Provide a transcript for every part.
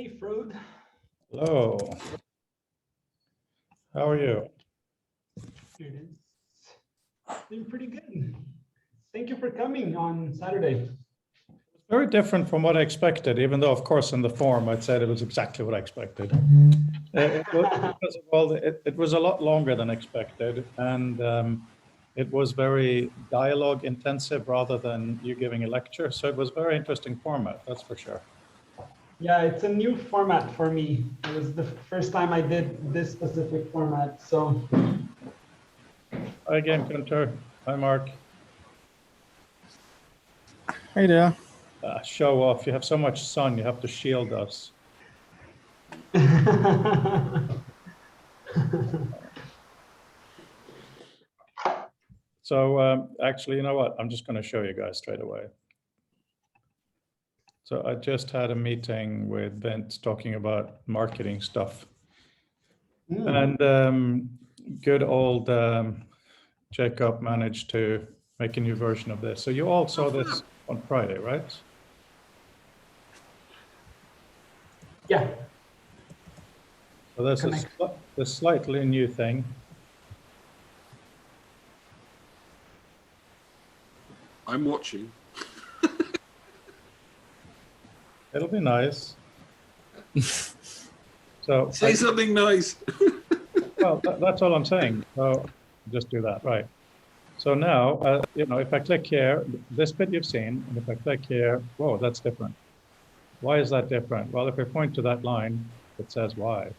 Hey, Frode. Hello. How are you? Here it is. Doing pretty good. Thank you for coming on Saturday. Very different from what I expected, even though, of course, in the form I'd said it was exactly what I expected. It was a lot longer than expected, and it was very dialogue intensive rather than you giving a lecture. So it was a very interesting format, that's for sure. Yeah, it's a new format for me. It was the first time I did this specific format. So, Hi, Game Hunter. Hi, Mark. Hey there. Show off. You have so much sun, you have to shield us. So actually, you know what? I'm just going to show you guys straight away. So I just had a meeting with Vince talking about marketing stuff. And good old Jacob managed to make a new version of this. So you all saw this on Friday, right? yeah. So this is a slightly new thing. I'm watching. It'll be nice. So Say something nice. Well, that's all I'm saying. So just do that, right? So now, if I click here, this bit you've seen, and if I click here, whoa, that's different. Why is that different? Well, if I point to that line, it says why.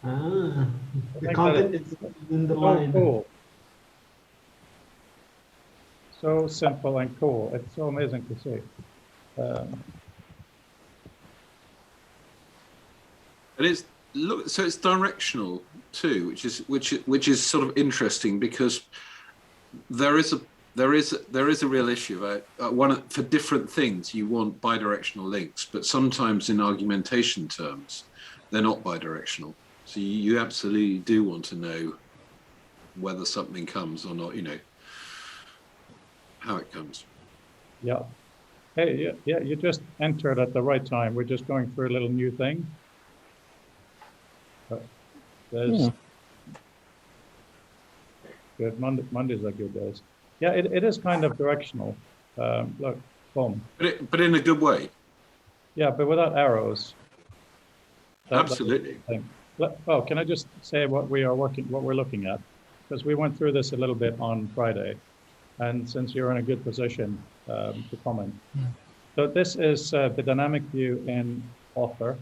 The content is in the line. Cool. So simple and cool. It's so amazing to see. And it's so it's directional too, which is sort of interesting because there is a real issue about for different things you want bidirectional links, but sometimes in argumentation terms they're not bidirectional. So you absolutely do want to know whether something comes or not. How it comes. Yeah. Hey, yeah, you just entered at the right time. We're just going through a little new thing. Good. Mondays are good days. Yeah, it is kind of directional. Look, boom. But in a good way. Yeah, but without arrows. Absolutely. Oh, can I just say what we're looking at? Because we went through this a little bit on Friday, and since you're in a good position to comment. So this is the dynamic view in Author.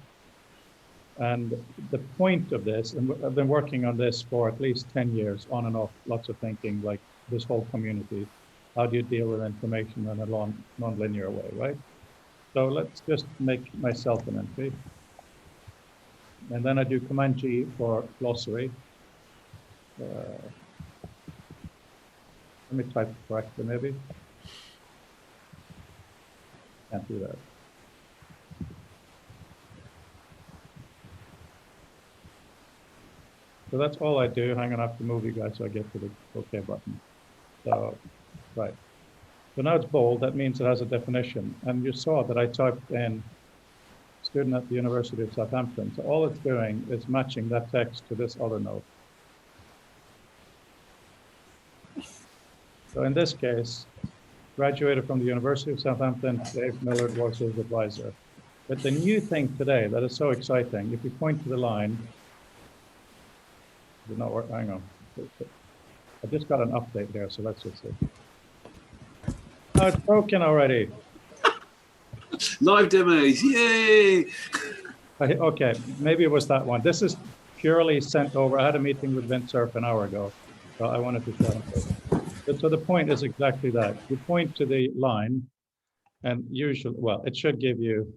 And the point of this, and I've been working on this for at least 10 years, on and off, lots of thinking, like this whole community. How do you deal with information in a non-linear way, right? So let's just make myself an entry. And then I do Command G for glossary. Let me type correctly, maybe. Can't do that. So that's all I do. Hang on, I have to move you guys so I get to the OK button. So, right. So now it's bold. That means it has a definition. And you saw that I typed in student at the University of Southampton. So all it's doing is matching that text to this other note. So in this case, graduated from the University of Southampton, Dave Millard was his advisor. But the new thing today that is so exciting, if you point to the line, did not work. Hang on. I just got an update here, so let's just see. Oh, it's broken already. Live demos, yay! Okay, maybe it was that one. This is purely sent over. I had a meeting with Vint Cerf an hour ago, so I wanted to show him. So the point is exactly that. You point to the line, and usually, well, it should give you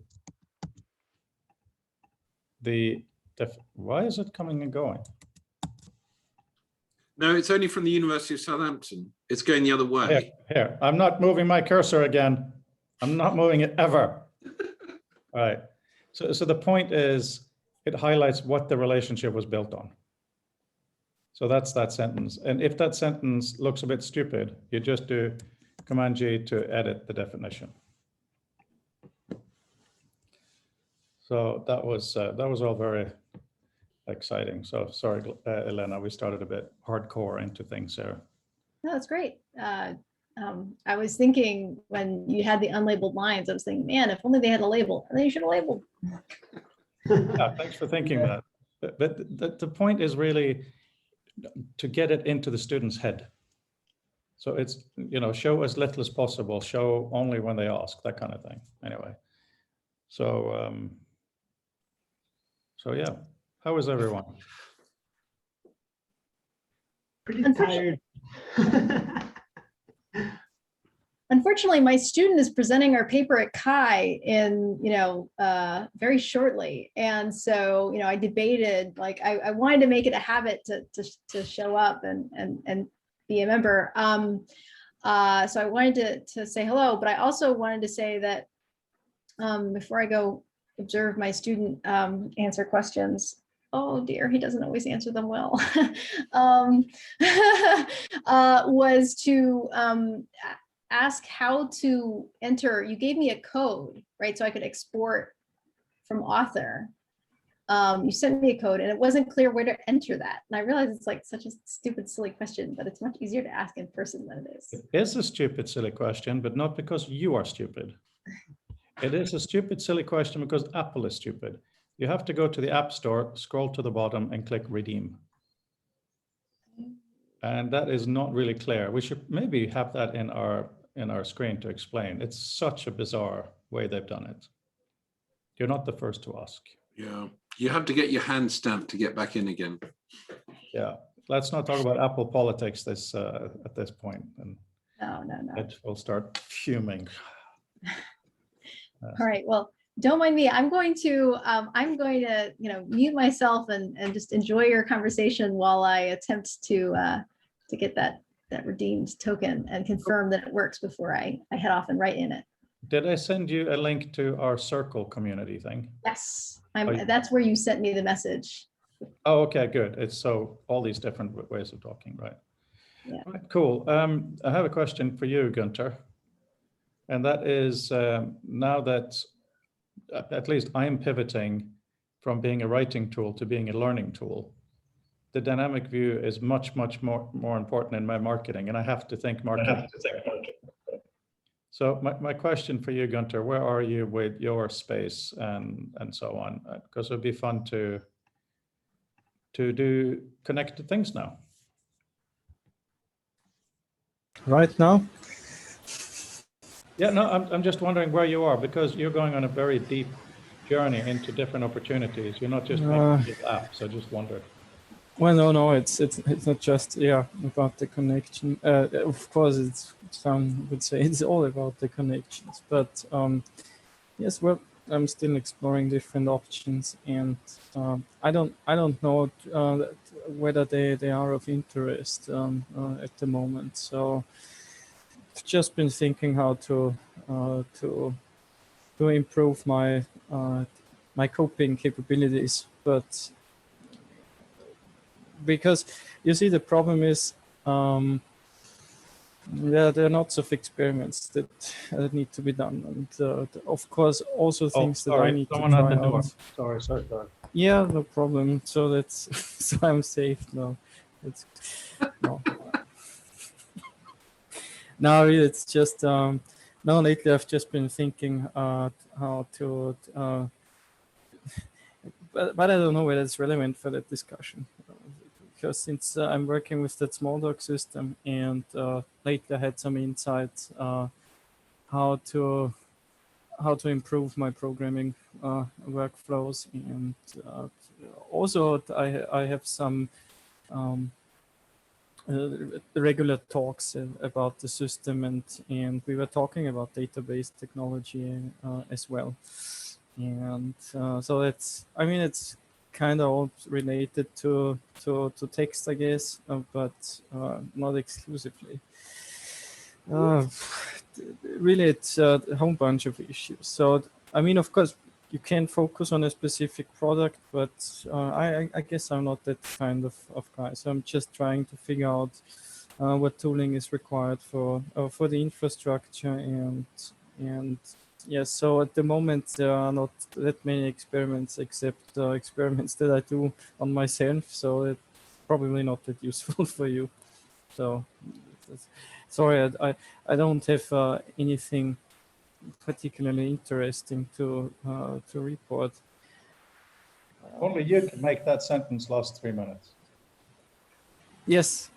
the why is it coming and going? No, it's only from the University of Southampton. It's going the other way. Here. I'm not moving my cursor again. I'm not moving it ever. All right. So the point is, it highlights what the relationship was built on. So that's that sentence. And if that sentence looks a bit stupid, you just do Command G to edit the definition. So that was all very exciting. So sorry, Elena, we started a bit hardcore into things there. No, that's great. I was thinking when you had the unlabeled lines, I was thinking, man, if only they had a label, and they should have labeled. Yeah, thanks for thinking that. But the point is really to get it into the student's head. So it's, show as little as possible, show only when they ask, that kind of thing. Anyway, so yeah, how is everyone? Pretty tired. Unfortunately, my student is presenting our paper at CHI in, very shortly. And so, I debated, like, I wanted to make it a habit to show up and be a member. So I wanted to say hello, but I also wanted to say that before I go observe my student answer questions, oh dear, he doesn't always answer them well, was to ask how to enter. You gave me a code, right? So I could export from author. You sent me a code and it wasn't clear where to enter that. And I realized it's like such a stupid, silly question, but it's much easier to ask in person than it is. It is a stupid, silly question, but not because you are stupid. It is a stupid, silly question because Apple is stupid. You have to go to the App Store, scroll to the bottom and click redeem. And that is not really clear. We should maybe have that in our screen to explain. It's such a bizarre way they've done it. You're not the first to ask. Yeah, you have to get your hand stamped to get back in again. Yeah, let's not talk about Apple politics at this point. And No. it will start fuming. All right, well, don't mind me. I'm going to mute myself and just enjoy your conversation while I attempt to get that redeemed token and confirm that it works before I head off and write in it. Did I send you a link to our Circle community thing? Yes, you- that's where you sent me the message. Oh, okay, good. It's so all these different ways of talking, right? Yeah. Right, cool. I have a question for you, Gunther. And that is now that at least I'm pivoting from being a writing tool to being a learning tool, the dynamic view is much, much more important in my marketing, and I have to think marketing. So my question for you, Gunther, where are you with your space and so on? Because it would be fun to do connected things now. Right now? Yeah, no, I'm just wondering where you are, because you're going on a very deep journey into different opportunities. You're not just making this app, so just wonder. Well, no, it's not just about the connection. Of course, some would say it's all about the connections, but yes, well, I'm still exploring different options, and I don't know whether they are of interest at the moment. So I've just been thinking how to improve my my coping capabilities, but because you see, the problem is there are lots of experiments that need to be done, and of course also things that I need to try out. Sorry. Yeah, no problem. So that's so I'm safe now. It's no. No, really, it's just no. Lately, I've just been thinking how to, but I don't know whether it's relevant for that discussion. Because since I'm working with that Smalltalk system, and lately I had some insights how to improve my programming workflows, and also I have some regular talks about the system, and we were talking about database technology as well, and so it's kind of all related to text, I guess, but not exclusively. Really, it's a whole bunch of issues. So of course, you can focus on a specific product, but I guess I'm not that kind of guy. So I'm just trying to figure out what tooling is required for the infrastructure, and yes, so at the moment there are not that many experiments except experiments that I do on myself, so it's probably not that useful for you. So sorry, I don't have anything particularly interesting to report. Only you can make that sentence last 3 minutes. Yes,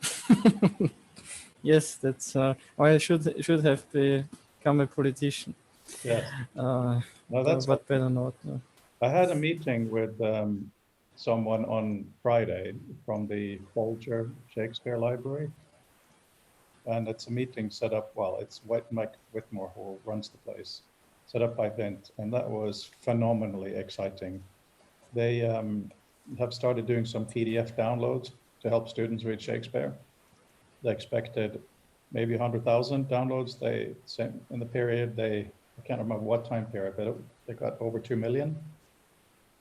yes, that's why I should have become a politician. Yes. No, that's But better not. No. I had a meeting with someone on Friday from the Folger Shakespeare Library. And it's a meeting set up, well, it's Mike Whitmore who runs the place, set up by Vint, and that was phenomenally exciting. They have started doing some PDF downloads to help students read Shakespeare. They expected maybe 100,000 downloads. They sent in the period, I can't remember what time period, but they got over 2 million.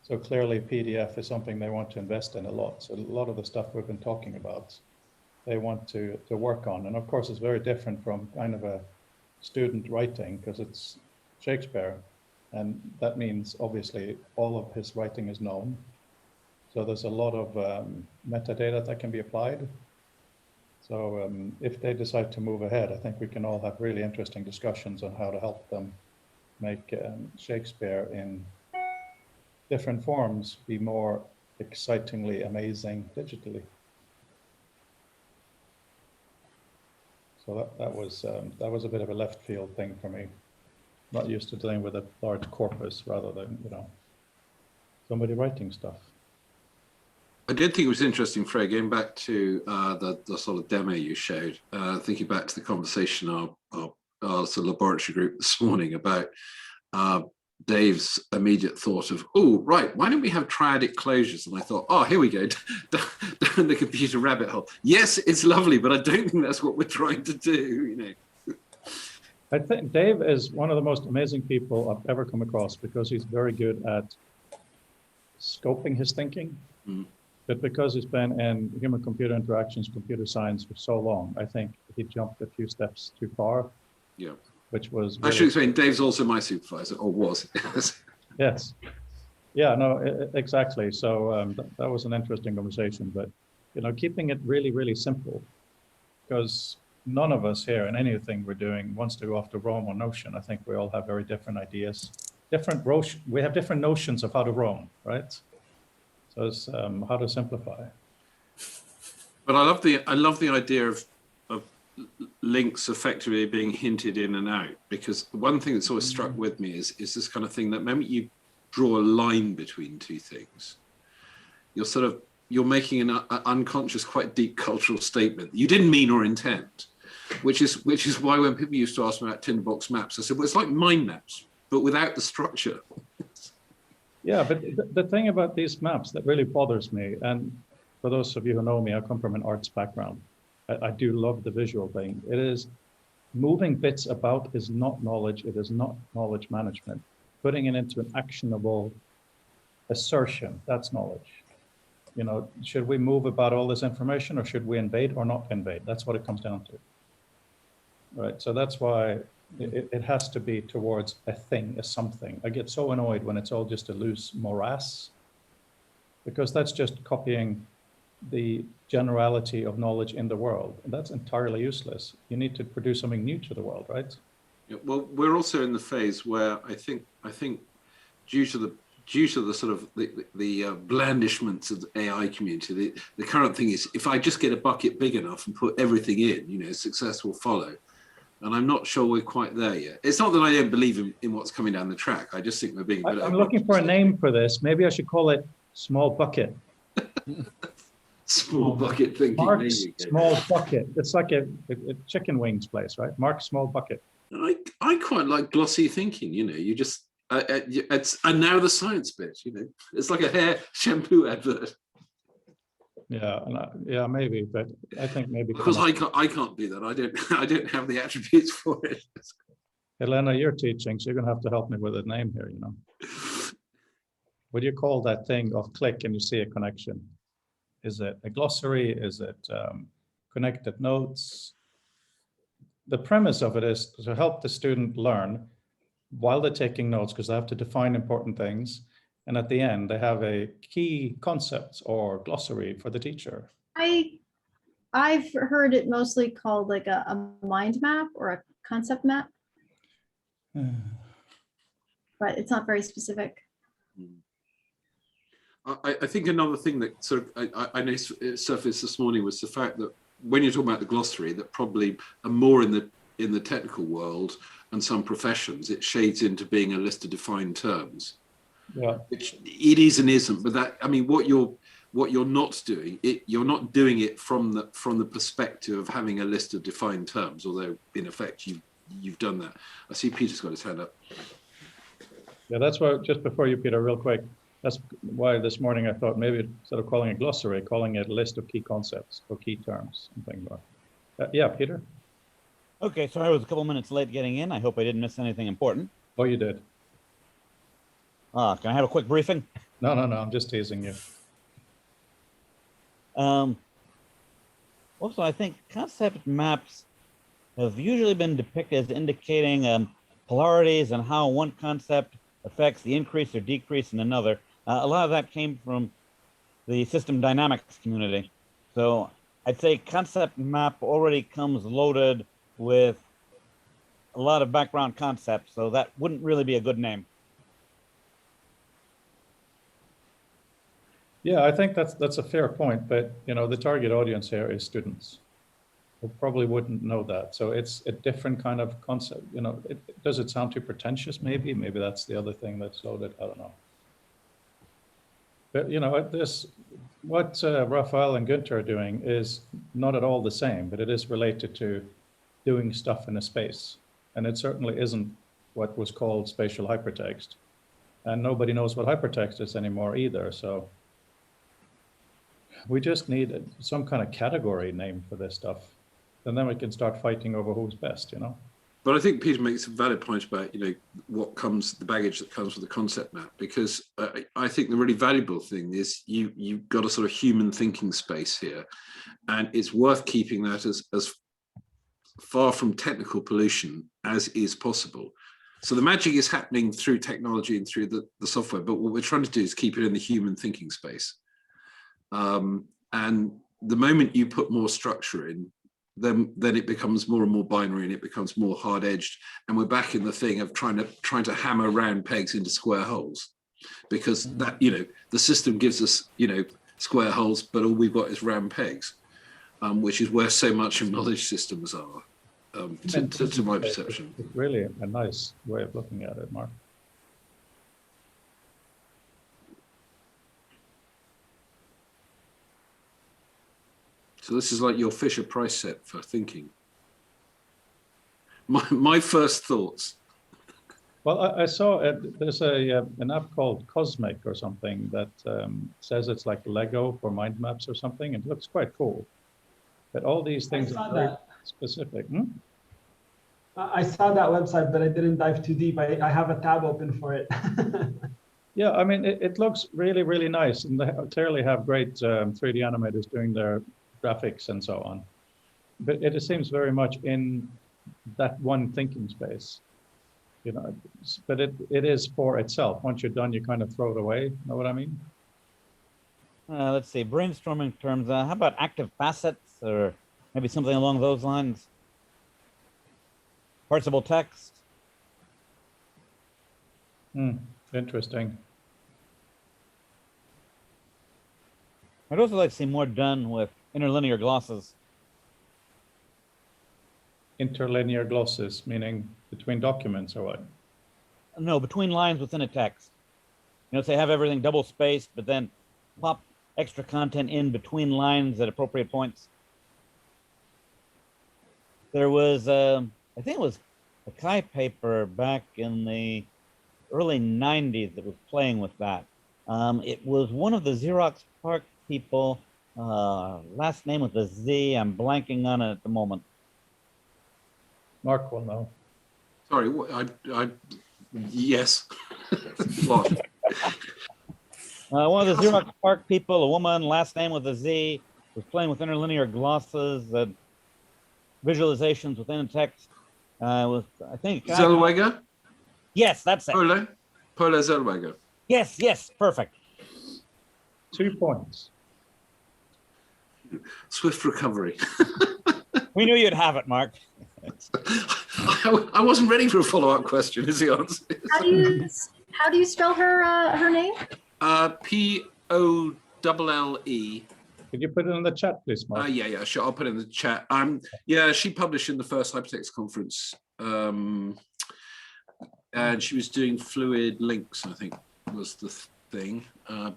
So clearly PDF is something they want to invest in a lot. So a lot of the stuff we've been talking about, they want to work on. And of course, it's very different from kind of a student writing because it's Shakespeare. And that means obviously all of his writing is known. So there's a lot of metadata that can be applied. So if they decide to move ahead, I think we can all have really interesting discussions on how to help them make Shakespeare in different forms be more excitingly amazing digitally. So that was a bit of a left field thing for me. Not used to dealing with a large corpus rather than, you know, somebody writing stuff. I did think it was interesting, Fred, going back to the sort of demo you showed, thinking back to the conversation our sort of laboratory group this morning about Dave's immediate thought of, oh, right, why don't we have triadic closures? And I thought, oh, here we go, down the computer rabbit hole. Yes, it's lovely, but I don't think that's what we're trying to do, you know. I think Dave is one of the most amazing people I've ever come across because he's very good at scoping his thinking. Mm. But because he's been in human-computer interactions, computer science for so long, I think he jumped a few steps too far. Yeah. Which was really... I should explain, Dave's also my supervisor, or was. Yes. Yeah, no, exactly. So that was an interesting conversation, but, you know, keeping it really, really simple, because none of us here in anything we're doing wants to go after Rome or Notion. I think we all have very different ideas, we have different notions of how to roam, right? So it's how to simplify. But I love the idea of links effectively being hinted in and out, because one thing that's always struck with me is this kind of thing that the moment you draw a line between two things, you're making an unconscious, quite deep cultural statement that you didn't mean or intend, which is why when people used to ask me about Tinderbox maps, I said, well, it's like mind maps, but without the structure. Yeah, but the thing about these maps that really bothers me, and for those of you who know me, I come from an arts background. I do love the visual thing. It is moving bits about is not knowledge. It is not knowledge management. Putting it into an actionable assertion, that's knowledge. You know, should we move about all this information or should we invade or not invade? That's what it comes down to. Right, so that's why it has to be towards a thing, a something. I get so annoyed when it's all just a loose morass, because that's just copying the generality of knowledge in the world. And that's entirely useless. You need to produce something new to the world, right? Yeah, well, we're also in the phase where I think due to the sort of the blandishments of the AI community, the current thing is if I just get a bucket big enough and put everything in, you know, success will follow. And I'm not sure we're quite there yet. It's not that I don't believe in what's coming down the track. I just think we're being a bit... I'm looking for a name for this. Maybe I should call it Small Bucket. Small Bucket thinking. Mark's Small Bucket. It's like a chicken wings place, right? Mark's Small Bucket. I quite like glossy thinking, you know, you just... and now the science bit, you know. It's like a hair shampoo advert. Yeah, yeah, maybe, but I think maybe because I can't do that. I don't have the attributes for it. Elena, you're teaching, so you're gonna have to help me with a name here. You know, what do you call that thing of click and you see a connection? Is it a glossary? Is it connected notes? The premise of it is to help the student learn while they're taking notes, because they have to define important things. And at the end, they have a key concepts or glossary for the teacher. I've heard it mostly called like a mind map or a concept map, but it's not very specific. I think another thing that sort of I know it surfaced this morning was the fact that when you're talking about the glossary, that probably are more in the technical world and some professions, it shades into being a list of defined terms. Yeah. Which it is and isn't, but that, I mean, what you're not doing, you're not doing it from the perspective of having a list of defined terms, although in effect you've done that. I see Peter's got his hand up. Yeah, that's why, just before you, Peter, real quick, that's why this morning I thought maybe instead of calling it glossary, calling it a list of key concepts or key terms and things like that. Yeah, Peter? Okay, sorry I was a couple minutes late getting in. I hope I didn't miss anything important. Oh, you did. Can I have a quick briefing? No, I'm just teasing you. Also, I think concept maps have usually been depicted as indicating polarities and how one concept affects the increase or decrease in another. A lot of that came from the system dynamics community. So I'd say concept map already comes loaded with a lot of background concepts, so that wouldn't really be a good name. Yeah, I think that's a fair point, but you know, the target audience here is students who probably wouldn't know that. So it's a different kind of concept. You know, does it sound too pretentious? Maybe that's the other thing that's loaded. I don't know. But you know, what Raphael and Günther are doing is not at all the same, but it is related to doing stuff in a space. And it certainly isn't what was called spatial hypertext. And nobody knows what hypertext is anymore either. So we just need some kind of category name for this stuff. And then we can start fighting over who's best, you know? But I think Peter makes a valid point about, you know, the baggage that comes with the concept map, because I think the really valuable thing is you've got a sort of human thinking space here, and it's worth keeping that as far from technical pollution as is possible. So the magic is happening through technology and through the software, but what we're trying to do is keep it in the human thinking space. And the moment you put more structure in, then it becomes more and more binary, and it becomes more hard-edged, and we're back in the thing of trying to hammer round pegs into square holes, because that, you know, the system gives us, you know, square holes, but all we've got is round pegs, which is where so much of knowledge systems are, to my perception. It's really a nice way of looking at it, Mark. So this is like your Fisher Price set for thinking. My first thoughts. Well, I saw there's an app called Cosmic or something that says it's like Lego for mind maps or something. It looks quite cool. But all these things are very specific. I saw that website, but I didn't dive too deep. I have a tab open for it. Yeah, I mean, it looks really, really nice. And they clearly have great 3D animators doing their graphics and so on. But it seems very much in that one thinking space, you know, but it is for itself. Once you're done, you kind of throw it away. Know what I mean? Let's see, brainstorming terms. How about active facets, or maybe something along those lines? Parsable text. Interesting. I'd also like to see more done with interlinear glosses. Interlinear glosses, meaning between documents or what? No, between lines within a text. You know, say have everything double spaced, but then pop extra content in between lines at appropriate points. There was, I think it was a Kai paper back in the early 90s that was playing with that. It was one of the Xerox PARC people, last name with a Z. I'm blanking on it at the moment. Mark will know. Sorry, yes. What? One of the Xerox PARC people, a woman, last name with a Z, was playing with interlinear glosses and visualizations within text. I think Zellweger? Yes, that's it. Polo Zellweger. Yes, yes, perfect. 2 points. Swift recovery. We knew you'd have it, Mark. I wasn't ready for a follow-up question, is the answer. How do you spell her name? Polle. Could you put it in the chat, please, Mark? Yeah, sure. I'll put it in the chat. Yeah, she published in the first Hypertext conference, and she was doing fluid links, I think, was the thing.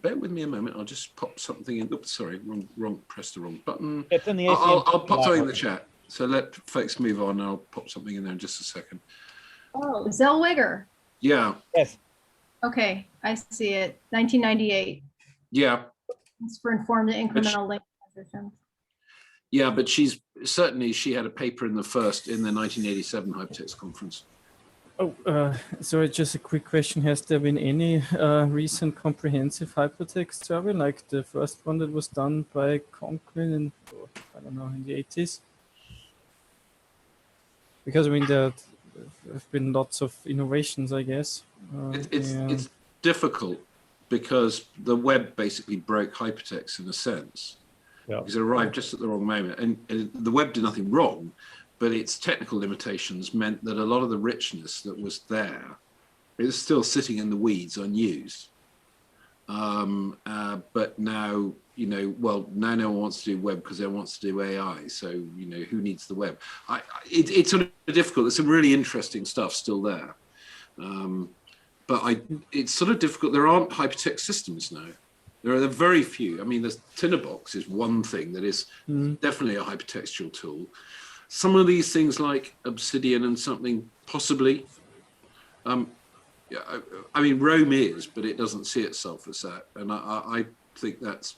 Bear with me a moment. I'll just pop something in. Oops, sorry, wrong. Pressed the wrong button. It's in the. I'll pop something in the chat. So let folks move on. I'll pop something in there in just a second. Oh, Zellweger. Yeah. Yes. Okay, I see it. 1998. Yeah. It's for informed and incremental link transitions. Yeah, but she had a paper in the 1987 Hypertext conference. Oh, sorry, just a quick question. Has there been any recent comprehensive hypertext survey, like the first one that was done by Conklin in, I don't know, in the 80s? Because, I mean, there have been lots of innovations, I guess. It's difficult because the web basically broke hypertext in a sense. Yeah. Because it arrived just at the wrong moment. And the web did nothing wrong, but its technical limitations meant that a lot of the richness that was there is still sitting in the weeds unused. But now, now no one wants to do web because they want to do AI. So, who needs the web? It's sort of difficult. There's some really interesting stuff still there. But it's sort of difficult. There aren't hypertext systems now. There are very few. I mean, there's Tinderbox is one thing that is definitely a hypertextual tool. Some of these things like Obsidian and something possibly. I mean, Rome is, but it doesn't see itself as that. And I think that's,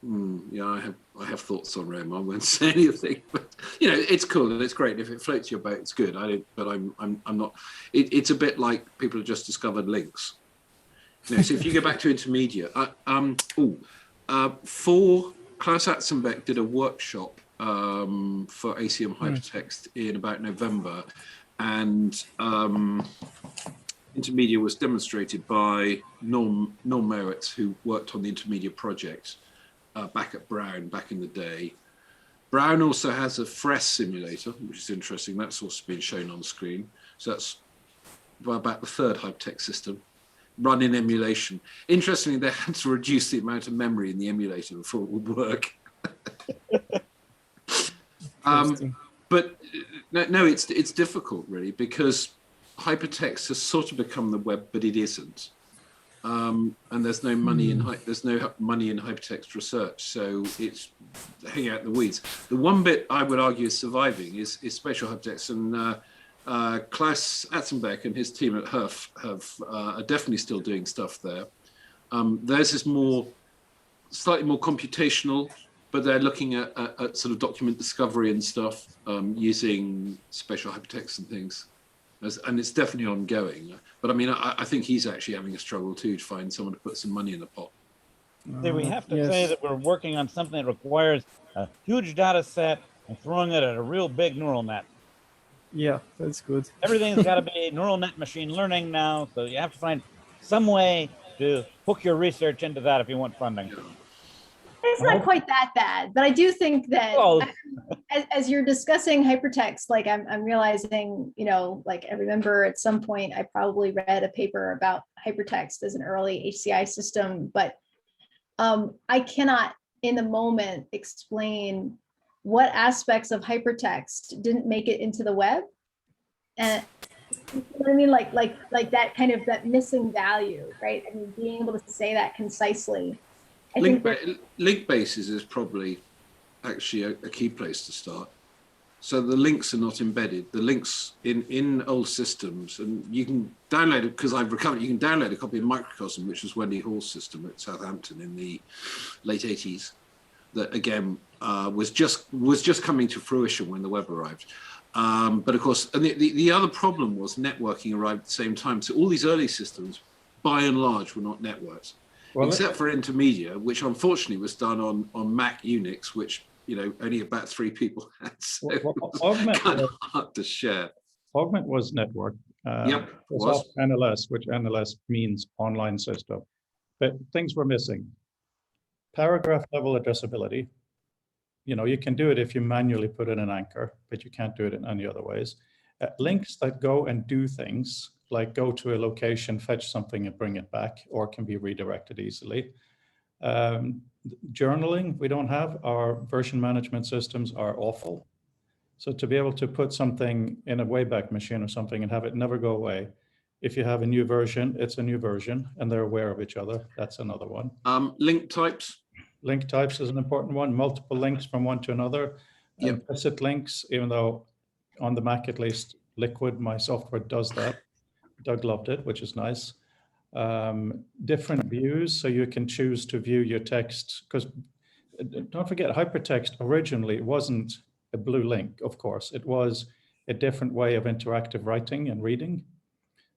I have thoughts on Rome. I won't say anything, but it's cool and it's great. If it floats your boat, it's good. I'm not. It's a bit like people have just discovered links. So if you go back to intermediate, Klaus Atzenbeck did a workshop for ACM Hypertext in about November, and intermediate was demonstrated by Norm Mowitz, who worked on the intermediate project back at Brown back in the day. Brown also has a FRES simulator, which is interesting. That's also been shown on screen. So that's about the third hypertext system run in emulation. Interestingly, they had to reduce the amount of memory in the emulator before it would work. But no, it's difficult really, because hypertext has sort of become the web, but it isn't. And there's no money in hypertext research, so it's hanging out in the weeds. The one bit I would argue is surviving is spatial hypertext, and Klaus Atzenbeck and his team at HERF are definitely still doing stuff there. Theirs is slightly more computational, but they're looking at sort of document discovery and stuff using spatial hypertext and things. And it's definitely ongoing. But I mean, I think he's actually having a struggle too to find someone to put some money in the pot. We have to say that we're working on something that requires a huge data set and throwing it at a real big neural net. Yeah, that's good. Everything's got to be neural net machine learning now, so you have to find some way to hook your research into that if you want funding. It's not quite that bad, but I do think that as you're discussing hypertext, like I'm realizing, like I remember at some point I probably read a paper about hypertext as an early HCI system, but I cannot in the moment explain what aspects of hypertext didn't make it into the web. And you know what I mean, like that kind of that missing value, right? I mean, being able to say that concisely. Link bases is probably actually a key place to start. So the links are not embedded. The links in old systems, and you can download it because I've recovered. You can download a copy of Microcosm, which was Wendy Hall's system at Southampton in the late 80s. That again was just coming to fruition when the web arrived. But of course, and the other problem was networking arrived at the same time. So all these early systems, by and large, were not networked. Well, except for Intermedia, which unfortunately was done on Mac Unix, which only about 3 people had. So it was kind of hard to share. Augment was networked, Yep, It's was. off NLS, which NLS means online system. But things were missing. Paragraph level addressability. You know, you can do it if you manually put in an anchor, but you can't do it in any other ways. Links that go and do things, like go to a location, fetch something and bring it back, or can be redirected easily. Journaling, we don't have. Our version management systems are awful. So to be able to put something in a Wayback Machine or something and have it never go away, if you have a new version, it's a new version and they're aware of each other. That's another one. Link types. Link types is an important one. Multiple links from one to another. Yep. Implicit links, even though on the Mac at least, Liquid, my software does that. Doug loved it, which is nice. Different views, so you can choose to view your text, because don't forget, hypertext originally wasn't a blue link, of course. It was a different way of interactive writing and reading.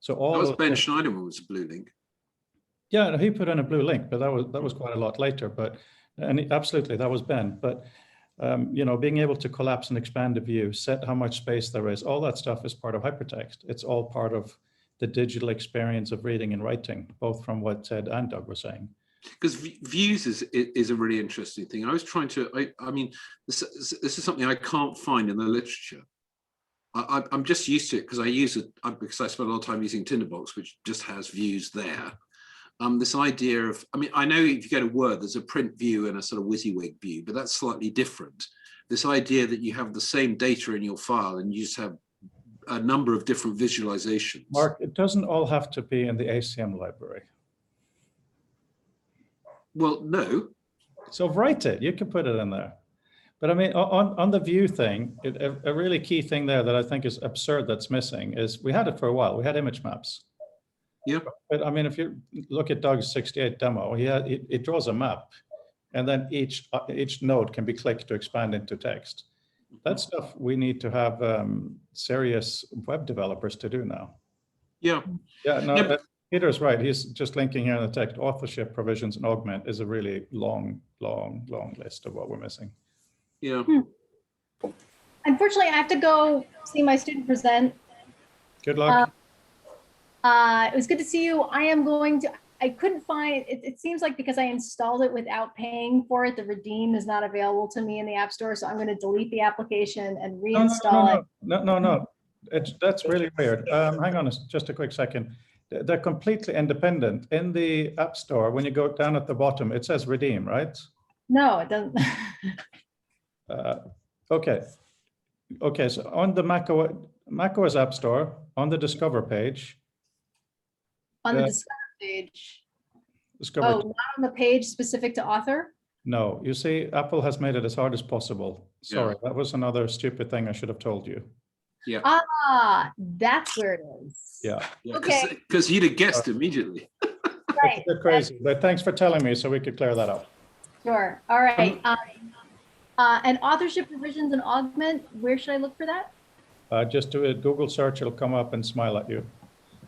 So all That was those Ben things- Schneiderman was a blue link. Yeah, no, he put in a blue link, but that was quite a lot later. But absolutely, that was Ben. But you know, being able to collapse and expand a view, set how much space there is, all that stuff is part of hypertext. It's all part of the digital experience of reading and writing, both from what Ted and Doug were saying. Because views is a really interesting thing. I was trying to, I mean, this is something I can't find in the literature. I'm just used to it because I use it, because I spend a lot of time using Tinderbox, which just has views there. This idea of, I mean, I know if you go to Word, there's a print view and a sort of WYSIWYG view, but that's slightly different. This idea that you have the same data in your file and you just have a number of different visualizations. Mark, it doesn't all have to be in the ACM library. Well, no. So write it, you can put it in there. But I mean, on the view thing, a really key thing there that I think is absurd that's missing is we had it for a while, we had image maps. Yeah. But I mean, if you look at Doug's 68 demo, it draws a map and then each node can be clicked to expand into text. That stuff we need to have serious web developers to do now. Yeah. Yeah, no, Yep. Peter's right. He's just linking here in the text. Authorship, provisions, and augment is a really long list of what we're missing. Yeah. Unfortunately, I have to go see my student present. Good luck. It was good to see you. I couldn't find, it seems like because I installed it without paying for it, the redeem is not available to me in the App Store. So I'm going to delete the application and reinstall it. No. That's really weird. Hang on just a quick second. They're completely independent. In the App Store, when you go down at the bottom, it says redeem, right? No, it doesn't. Okay, so on the macOS App Store, on the Discover page. On the Uh, Discover page. Discover. Oh, not on the page specific to author? No, you see, Apple has made it as hard as possible. Sorry, that was another stupid thing I should have told you. Yeah. Ah, that's where it is. Yeah. Okay. Because you'd have guessed immediately. Right. It's a bit crazy, but thanks for telling me so we could clear that up. Sure. All right. And authorship provisions and augment, where should I look for that? Just do a Google search, it'll come up and smile at you.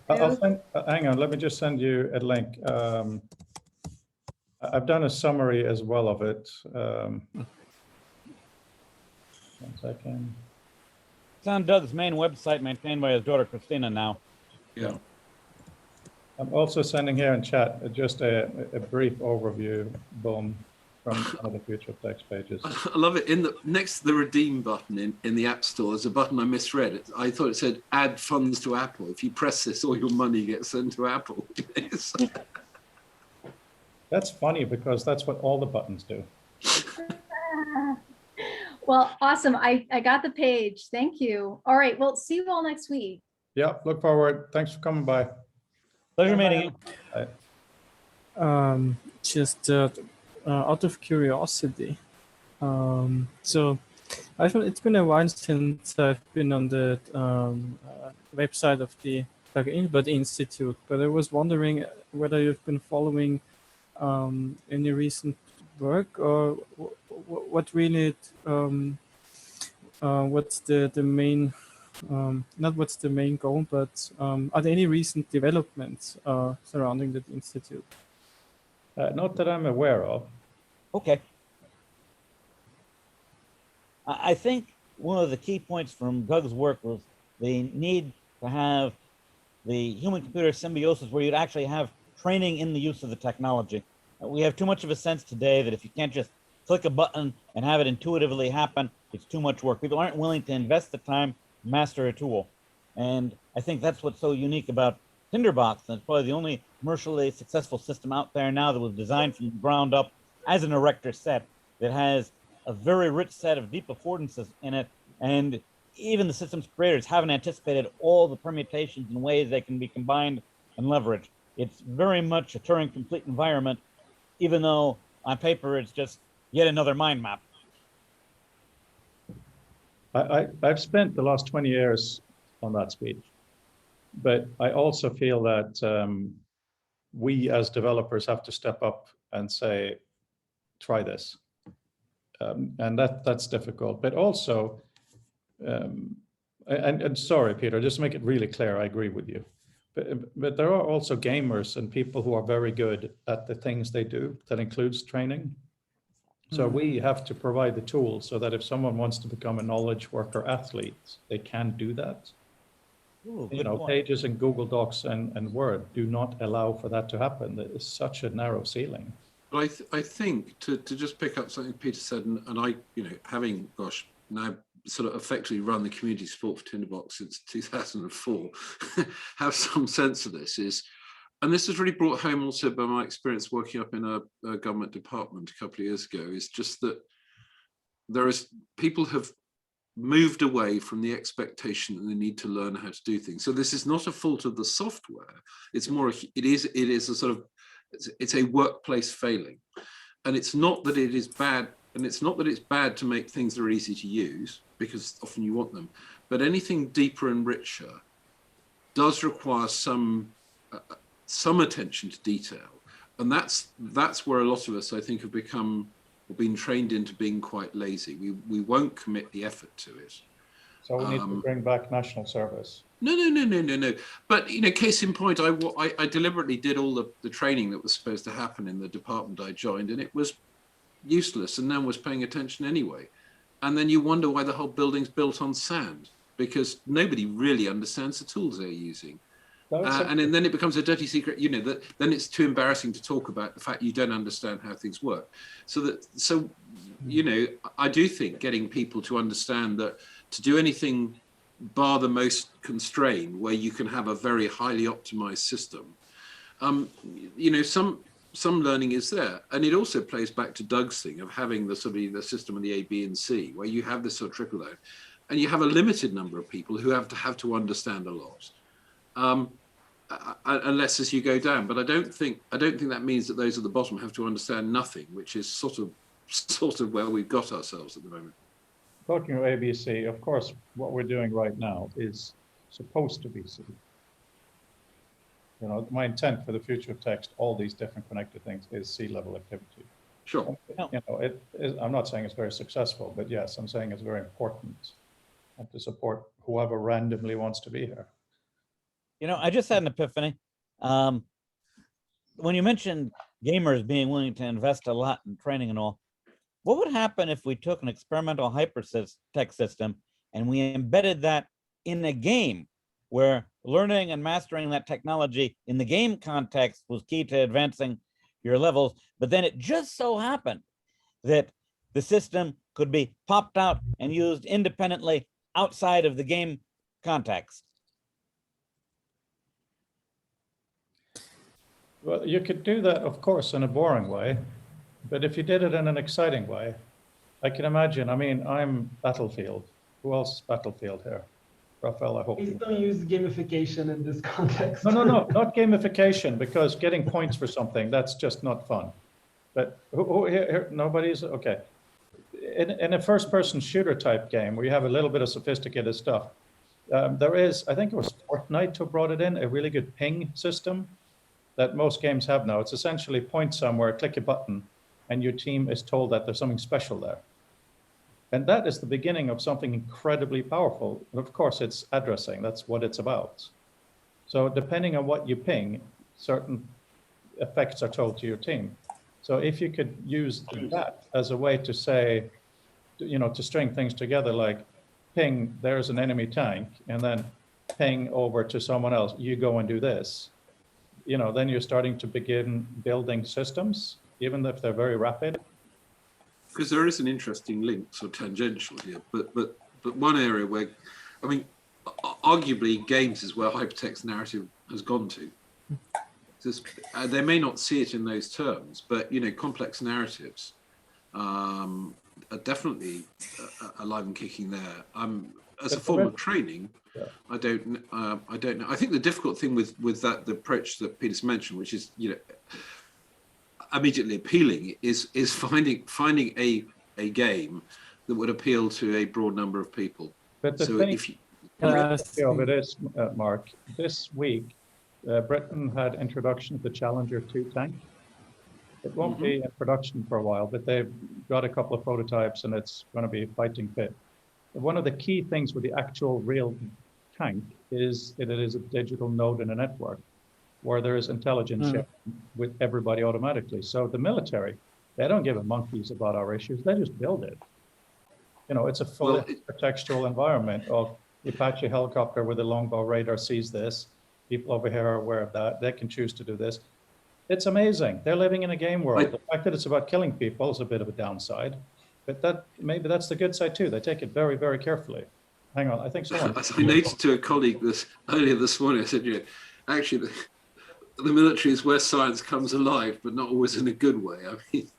Hang on, let me just send you a link. I've done a summary as well of it. 1 second. It's on Doug's main website maintained by his daughter Christina now. Yeah. I'm also sending here in chat just a brief overview, boom, from some of the future text pages. I love it. Next to the redeem button in the App Store, there's a button I misread. I thought it said add funds to Apple. If you press this, all your money gets sent to Apple. That's funny because that's what all the buttons do. Well, awesome. I got the page. Thank you. All right. Well, see you all next week. Yeah, look forward. Thanks for coming by. Pleasure meeting you. Just out of curiosity, so I thought it's been a while since I've been on the website of the Plug-in-But Institute, but I was wondering whether you've been following any recent work or what really what's the main not what's the main goal, but are there any recent developments surrounding that institute? Not that I'm aware of. Okay. I think one of the key points from Doug's work was the need to have the human-computer symbiosis where you'd actually have training in the use of the technology. We have too much of a sense today that if you can't just click a button and have it intuitively happen, it's too much work. People aren't willing to invest the time to master a tool. And I think that's what's so unique about Tinderbox. And it's probably the only commercially successful system out there now that was designed from the ground up as an Erector set that has a very rich set of deep affordances in it. And even the system's creators haven't anticipated all the permutations and ways they can be combined and leveraged. It's very much a Turing complete environment, even though on paper it's just yet another mind map. I've spent the last 20 years on that speech, but I also feel that we as developers have to step up and say, try this. And that's difficult, but also, and sorry, Peter, just to make it really clear, I agree with you. But there are also gamers and people who are very good at the things they do. That includes training. So we have to provide the tools so that if someone wants to become a knowledge worker athlete, they can do that. Ooh, You know, Pages in Google Docs and Word do not allow for that to happen. It's such a narrow ceiling. But I think to just pick up something Peter said, and I, you know, having, gosh, now sort of effectively run the community support for Tinderbox since 2004, have some sense of this is, and this is really brought home also by my experience working up in a government department a couple of years ago, is just that people have moved away from the expectation that they need to learn how to do things. So this is not a fault of the software. It's more, it is a sort of, it's a workplace failing. And it's not that it is bad, and it's not that it's bad to make things that are easy to use, because often you want them, but anything deeper and richer does require some attention to detail. And that's where a lot of us, I think, have become or been trained into being quite lazy. We won't commit the effort to it. So we need to bring back national service. No. But, you know, case in point, I deliberately did all the training that was supposed to happen in the department I joined, and it was useless, and no one was paying attention anyway. And then you wonder why the whole building's built on sand, because nobody really understands the tools they're using. And then it becomes a dirty secret, you know, then it's too embarrassing to talk about the fact you don't understand how things work. So you know, I do think getting people to understand that to do anything bar the most constrained, where you can have a very highly optimized system, you know, some learning is there. And it also plays back to Doug's thing of having the sort of the system of the A, B, and C, where you have this sort of trickle down, and you have a limited number of people who have to understand a lot. Unless as you go down, but I don't think that means that those at the bottom have to understand nothing, which is sort of where we've got ourselves at the moment. Talking of ABC, of course, what we're doing right now is supposed to be C. You know, my intent for the future of text, all these different connected things, is C-level activity. Sure. You know, I'm not saying it's very successful, but yes, I'm saying it's very important, and to support whoever randomly wants to be here. You know, I just had an epiphany. When you mentioned gamers being willing to invest a lot in training and all, what would happen if we took an experimental hypertext system and we embedded that in a game where learning and mastering that technology in the game context was key to advancing your levels, but then it just so happened that the system could be popped out and used independently outside of the game context? Well, you could do that, of course, in a boring way, but if you did it in an exciting way, I can imagine. I mean, I'm Battlefield. Who else is Battlefield here? Raphael, I hope. Please don't use gamification in this context. No, not gamification, because getting points for something, that's just not fun. But here, nobody's, okay. In a first-person shooter type game where you have a little bit of sophisticated stuff, there is, I think it was Fortnite who brought it in, a really good ping system that most games have now. It's essentially point somewhere, click a button, and your team is told that there's something special there. And that is the beginning of something incredibly powerful. Of course, it's addressing, that's what it's about. So depending on what you ping, certain effects are told to your team. So if you could use that as a way to say, you know, to string things together, like ping, there's an enemy tank, and then ping over to someone else, you go and do this, then you're starting to begin building systems, even if they're very rapid. Because there is an interesting link, sort of tangential here, but one area where, I mean, arguably games is where hypertext narrative has gone to. They may not see it in those terms, but complex narratives are definitely alive and kicking there. As a form of training, yeah. I don't know. I think the difficult thing with the approach that Peter's mentioned, which is immediately appealing, is finding a game that would appeal to a broad number of people. But the So thing if you, of it is, Mark, this week, Britain had introduction of the Challenger 2 tank. It won't be in production for a while, but they've got a couple of prototypes and it's going to be fighting fit. One of the key things with the actual real tank is that it is a digital node in a network where there is intelligence sharing with everybody automatically. So the military, they don't give a monkeys about our issues. They just build it. It's a fully contextual environment of the Apache helicopter with a longbow radar sees this. People over here are aware of that. They can choose to do this. It's amazing. They're living in a game world. The fact that it's about killing people is a bit of a downside, but maybe that's the good side too. They take it very, very carefully. Hang on, I think someone. I noted to a colleague earlier this morning. I said, actually, the military is where science comes alive, but not always in a good way. I mean,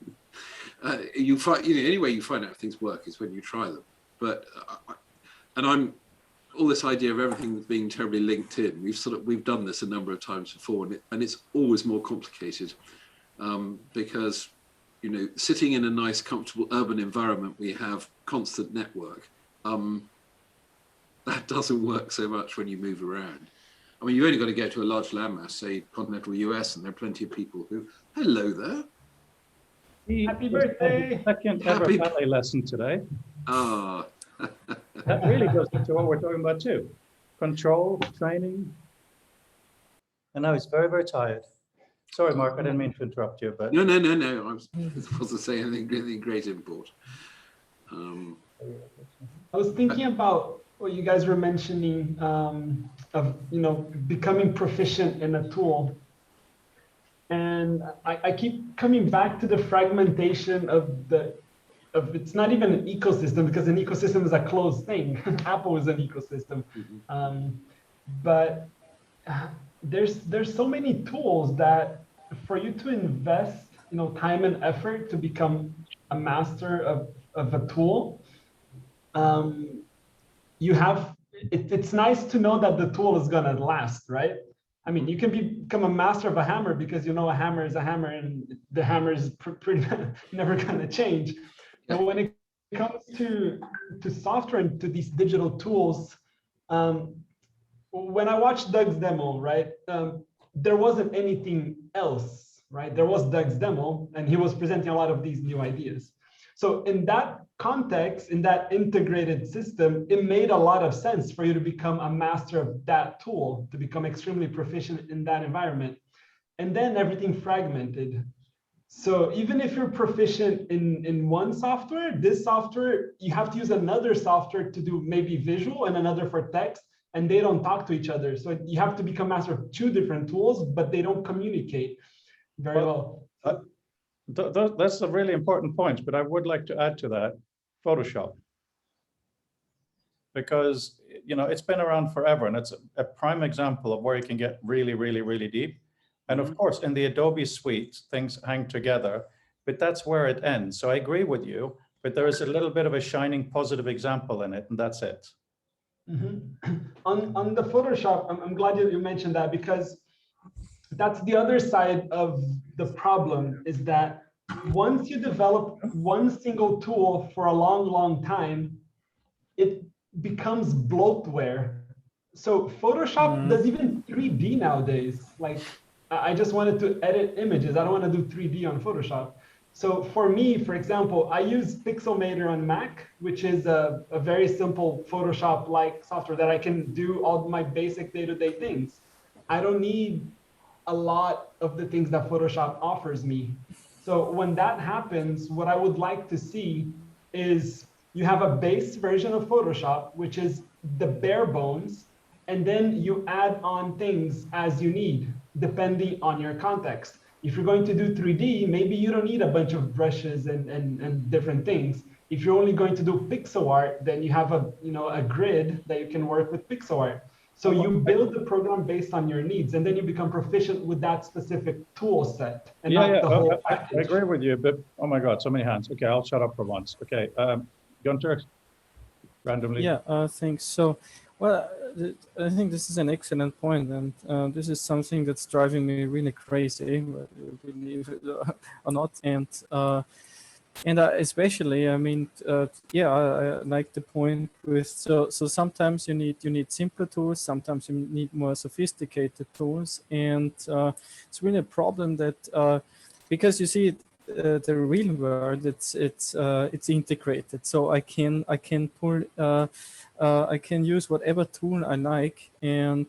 you find, any way you find out things work is when you try them. But all this idea of everything being terribly linked in. We've done this a number of times before, and it's always more complicated because sitting in a nice, comfortable urban environment, we have constant network. That doesn't work so much when you move around. I mean, you've only got to go to a large landmass, say continental US, and there are plenty of people who, hello there. Happy birthday. Second ever ballet lesson today. Ah. That really goes into what we're talking about too. Control, training. And now he's very, very tired. Sorry, Mark, I didn't mean to interrupt you, but. No. I wasn't saying anything great import. I was thinking about what you guys were mentioning of becoming proficient in a tool. And I keep coming back to the fragmentation of it's not even an ecosystem, because an ecosystem is a closed thing. Apple is an ecosystem. But there's so many tools that for you to invest time and effort to become a master of a tool, it's nice to know that the tool is gonna last, right? I mean, you can become a master of a hammer because a hammer is a hammer and the hammer is pretty never gonna change. And when it comes to software and to these digital tools, when I watched Doug's demo, right, there wasn't anything else, right? There was Doug's demo, and he was presenting a lot of these new ideas. So in that context, in that integrated system, it made a lot of sense for you to become a master of that tool, to become extremely proficient in that environment. And then everything fragmented. So even if you're proficient in one software, this software, you have to use another software to do maybe visual and another for text, and they don't talk to each other. So you have to become master of two different tools, but they don't communicate very well. That's a really important point, but I would like to add to that Photoshop. Because, it's been around forever, and it's a prime example of where you can get really, really, really deep. And of course, in the Adobe suite, things hang together, but that's where it ends. So I agree with you, but there is a little bit of a shining positive example in it, and that's it. On the Photoshop, I'm glad you mentioned that, because that's the other side of the problem, is that once you develop one single tool for a long, long time, it becomes bloatware. So Photoshop does even 3D nowadays. Like, I just wanted to edit images. I don't want to do 3D on Photoshop. So for me, for example, I use Pixelmator on Mac, which is a very simple Photoshop-like software that I can do all my basic day-to-day things. I don't need a lot of the things that Photoshop offers me. So when that happens, what I would like to see is you have a base version of Photoshop, which is the bare bones, and then you add on things as you need, depending on your context. If you're going to do 3D, maybe you don't need a bunch of brushes and different things. If you're only going to do pixel art, then you have a grid that you can work with pixel art. So you build the program based on your needs, and then you become proficient with that specific tool set and not the whole I package. agree with you, but oh my God, so many hands. Okay, I'll shut up for once. Okay, Gunter, randomly. Yeah, thanks. So, well, I think this is an excellent point, and this is something that's driving me really crazy, whether you believe it or not. And especially, I mean, yeah, I like the point with so sometimes you need simpler tools, sometimes you need more sophisticated tools, and it's really a problem that because you see the real world, it's integrated, so I can pull I can use whatever tool I like, and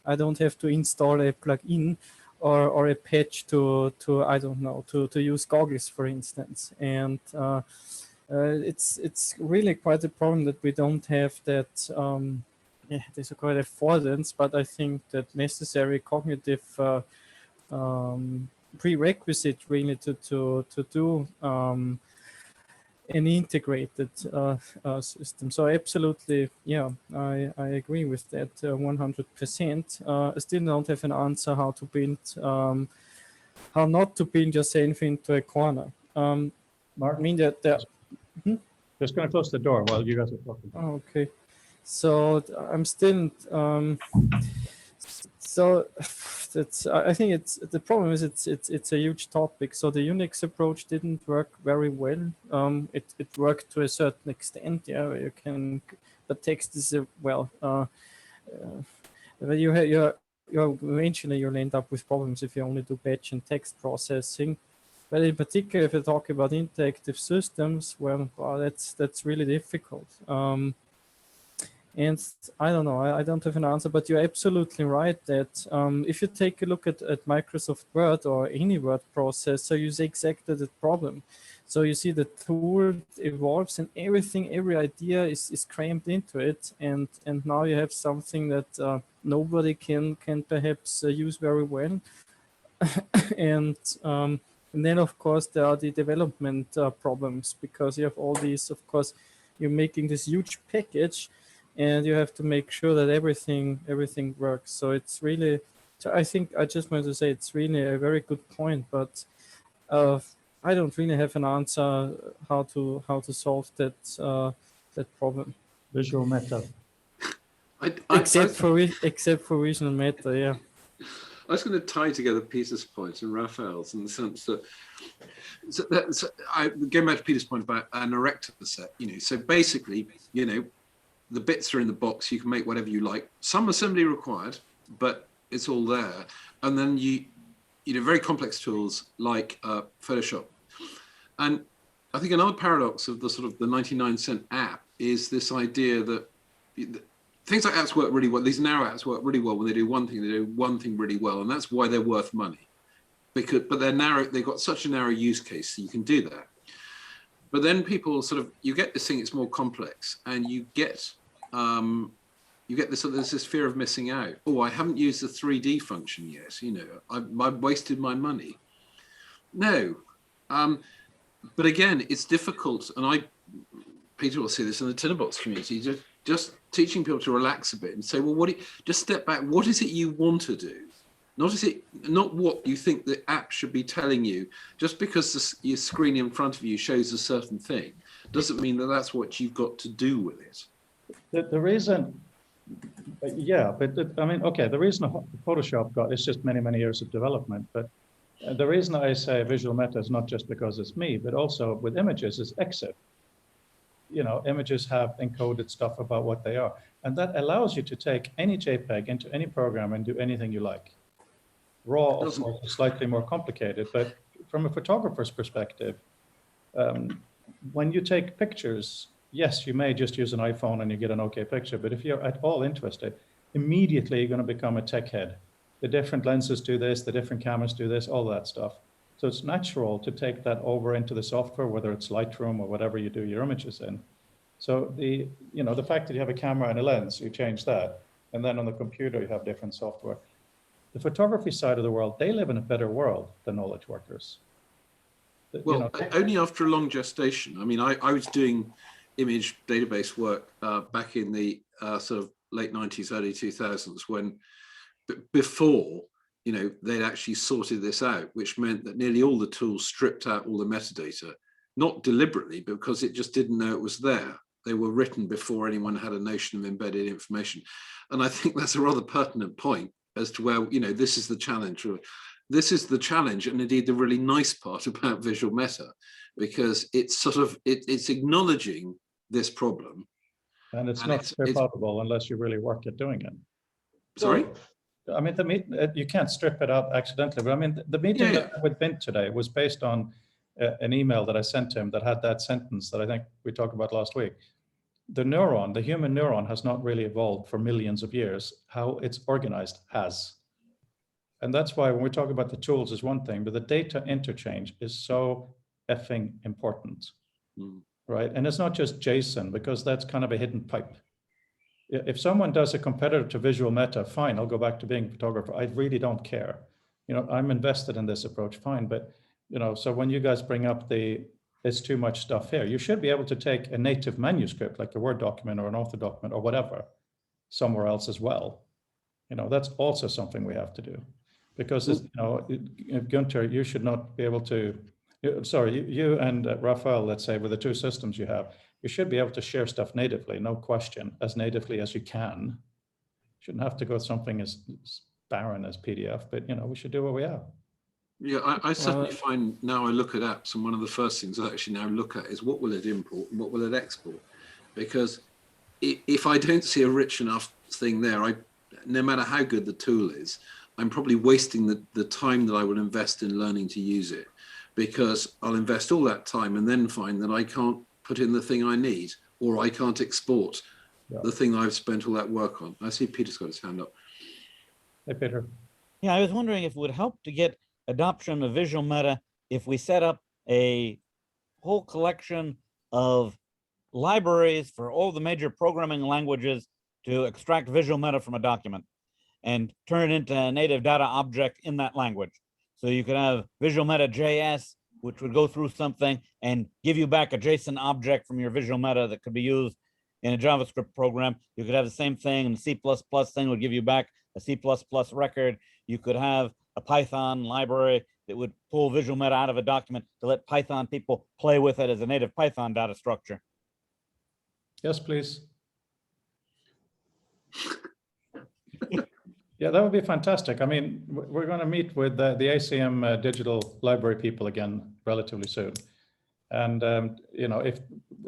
I don't have to install a plugin or a patch to I don't know, to use goggles, for instance. And it's really quite a problem that we don't have that yeah, there's a quite affordance, but I think that necessary cognitive prerequisite really to do an integrated system. So absolutely, yeah, I agree with that 100%. I still don't have an answer how to build, how not to build yourself into a corner. Mark, I mean that. just going to close the door while you guys are talking. Oh, okay, so I'm still. So that's, I think it's the problem is it's a huge topic. So the Unix approach didn't work very well. It worked to a certain extent. Yeah, you can, but text is well. You eventually you'll end up with problems if you only do batch and text processing. But in particular, if you talk about interactive systems, well, that's really difficult. And I don't know, I don't have an answer, but you're absolutely right that if you take a look at Microsoft Word or any word processor, you see exactly that problem. So you see the tool evolves and every idea is crammed into it. And now you have something that nobody can perhaps use very well. And then, of course, there are the development problems, because you have all these, of course, you're making this huge package, and you have to make sure that everything works. So it's really, so I think I just wanted to say it's really a very good point, but I don't really have an answer how to solve that that problem. Visual Meta. Except for Visual Meta, yeah. I was going to tie together Peter's point and Raphael's in the sense that, going back to Peter's point about an erector set, so basically, the bits are in the box, you can make whatever you like. Some assembly required, but it's all there. And then very complex tools like Photoshop. And I think another paradox of the sort of the 99-cent app is this idea that things like apps work really well. These narrow apps work really well when they do one thing really well, and that's why they're worth money. But they're narrow, they've got such a narrow use case, so you can do that. But then people you get this thing, it's more complex, and you get this fear of missing out. Oh, I haven't used the 3D function yet. I've wasted my money. No, but again, it's difficult, and Peter will see this in the Tinderbox community. Just teaching people to relax a bit and say, well, just step back. What is it you want to do? Not what you think the app should be telling you. Just because your screen in front of you shows a certain thing doesn't mean that that's what you've got to do with it. The reason, yeah, but the reason Photoshop got, it's just many, many years of development. But the reason I say Visual Meta is not just because it's me, but also with images is EXIF. Images have encoded stuff about what they are. And that allows you to take any JPEG into any program and do anything you like. RAW, of course, is slightly more complicated, but from a photographer's perspective, when you take pictures, yes, you may just use an iPhone and you get an okay picture, but if you're at all interested, immediately you're going to become a tech head. The different lenses do this, the different cameras do this, all that stuff. So it's natural to take that over into the software, whether it's Lightroom or whatever you do your images in. So the fact that you have a camera and a lens, you change that. And then on the computer, you have different software. The photography side of the world, they live in a better world than knowledge workers. Well, only after a long gestation. I mean, I was doing image database work back in the sort of late 90s, early 2000s, when before, you know, they'd actually sorted this out, which meant that nearly all the tools stripped out all the metadata, not deliberately, but because it just didn't know it was there. They were written before anyone had a notion of embedded information. And I think that's a rather pertinent point as to where, you know, this is the challenge. This is the challenge, and indeed the really nice part about visual meta, because it's sort of, it's acknowledging this problem. And it's not strippable unless you really work at doing it. Sorry? I mean, you can't strip it out accidentally, but I mean, the meeting that I had with Bint today was based on an email that I sent to him that had that sentence that I think we talked about last week. The neuron, the human neuron, has not really evolved for millions of years. How it's organized has. And that's why when we talk about the tools is one thing, but the data interchange is so effing important, right? And it's not just JSON, because that's kind of a hidden pipe. If someone does a competitor to visual meta, fine, I'll go back to being a photographer. I really don't care. You know, I'm invested in this approach, fine. But, you know, so when you guys bring up it's too much stuff here, you should be able to take a native manuscript, like a Word document or an author document or whatever, somewhere else as well. You know, that's also something we have to do. Because, you know, Gunther, you should not be able to, sorry, you and Raphael, let's say, with the two systems you have, you should be able to share stuff natively, no question, as natively as you can. Shouldn't have to go something as barren as PDF, but, you know, we should do what we have. Yeah, I certainly find now I look at apps, and one of the first things I actually now look at is what will it import and what will it export? Because if I don't see a rich enough thing there, no matter how good the tool is, I'm probably wasting the time that I will invest in learning to use it, because I'll invest all that time and then find that I can't put in the thing I need, or I can't export the thing I've spent all that work on. I see Peter's got his hand up. Hey, Peter. Yeah, I was wondering if it would help to get adoption of visual meta if we set up a whole collection of libraries for all the major programming languages to extract visual meta from a document and turn it into a native data object in that language. So you could have visual meta JS, which would go through something and give you back a JSON object from your visual meta that could be used in a JavaScript program. You could have the same thing, and the C++ thing would give you back a C++ record. You could have a Python library that would pull visual meta out of a document to let Python people play with it as a native Python data structure. Yes, please. Yeah, that would be fantastic. I mean, we're going to meet with the ACM digital library people again relatively soon. And, you know,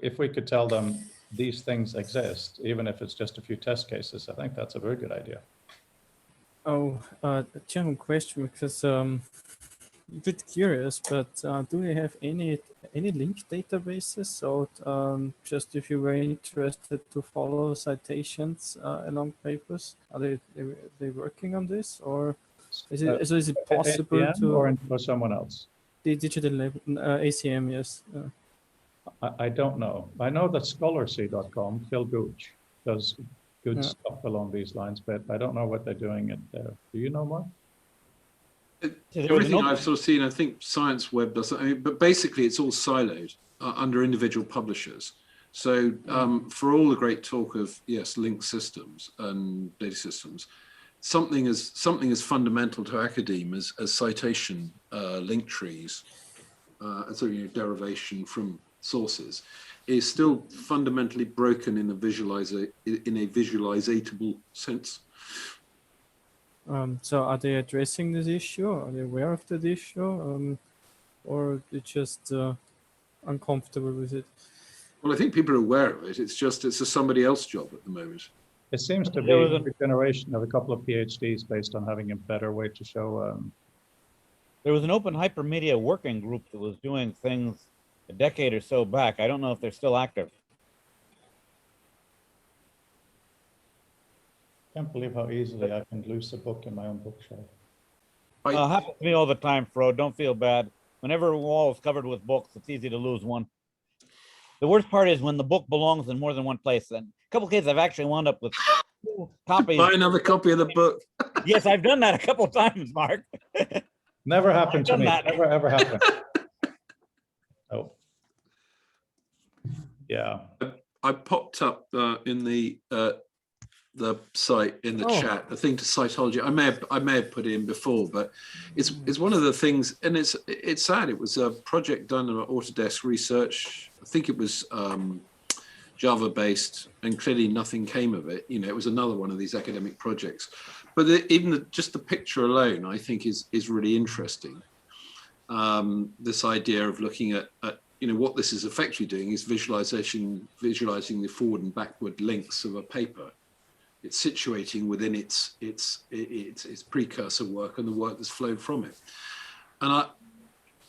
if we could tell them these things exist, even if it's just a few test cases, I think that's a very good idea. Oh, a general question, because a bit curious, but do they have any linked databases? So just if you were interested to follow citations along papers, are they working on this, or is it possible ACM to or for someone else? The digital ACM? Yes. I don't know. I know that scholarcy.com, Phil Gooch, does good stuff along these lines, but I don't know what they're doing at there. Do you know more? Everything I've sort of seen, I think ScienceWeb does, but basically it's all siloed under individual publishers. So for all the great talk of, yes, linked systems and data systems, something as fundamental to academia as citation link trees, so derivation from sources, is still fundamentally broken in a visualizable sense. So are they addressing this issue? Are they aware of that issue? Or they're just uncomfortable with it? Well, I think people are aware of it. It's a somebody else's job at the moment. It seems to be a generation of a couple of PhDs based on having a better way to show. There was an open hypermedia working group that was doing things a decade or so back. I don't know if they're still active. I can't believe how easily I can lose a book in my own bookshelf. Happens to me all the time, Fro. Don't feel bad. Whenever a wall is covered with books, it's easy to lose one. The worst part is when the book belongs in more than one place. And a couple of cases, I've actually wound up with copies. Buy another copy of the book. Yes, I've done that a couple of times, Mark. Never happened to done me. that. Never ever happened. Oh. Yeah. I popped up in the site in the Oh. chat the thing to Cytology. I may have put it in before, but it's one of the things, and it's sad. It was a project done at Autodesk Research. I think it was Java based, and clearly nothing came of it. You know, it was another one of these academic projects. But just the picture alone, I think, is really interesting. This idea of looking at you know, what this is effectively doing is visualizing the forward and backward links of a paper. It's situating within its precursor work and the work that's flowed from it. And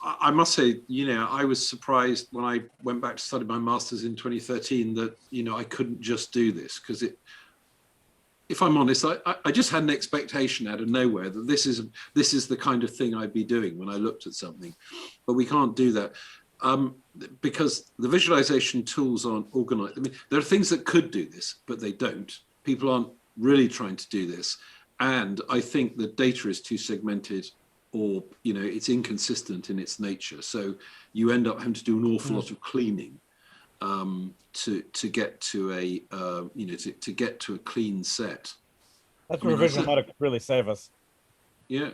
I must say, you know, I was surprised when I went back to study my master's in 2013 that, you know, I couldn't just do this, because if I'm honest, I just had an expectation out of nowhere that this is the kind of thing I'd be doing when I looked at something, but we can't do that. Because the visualization tools aren't organized. I mean, there are things that could do this, but they don't. People aren't really trying to do this. And I think the data is too segmented, or, you know, it's inconsistent in its nature. So you end up having to do an awful lot of cleaning to get to a, you know, to get to a clean set. That's where Visual Medic could really save us. Yeah,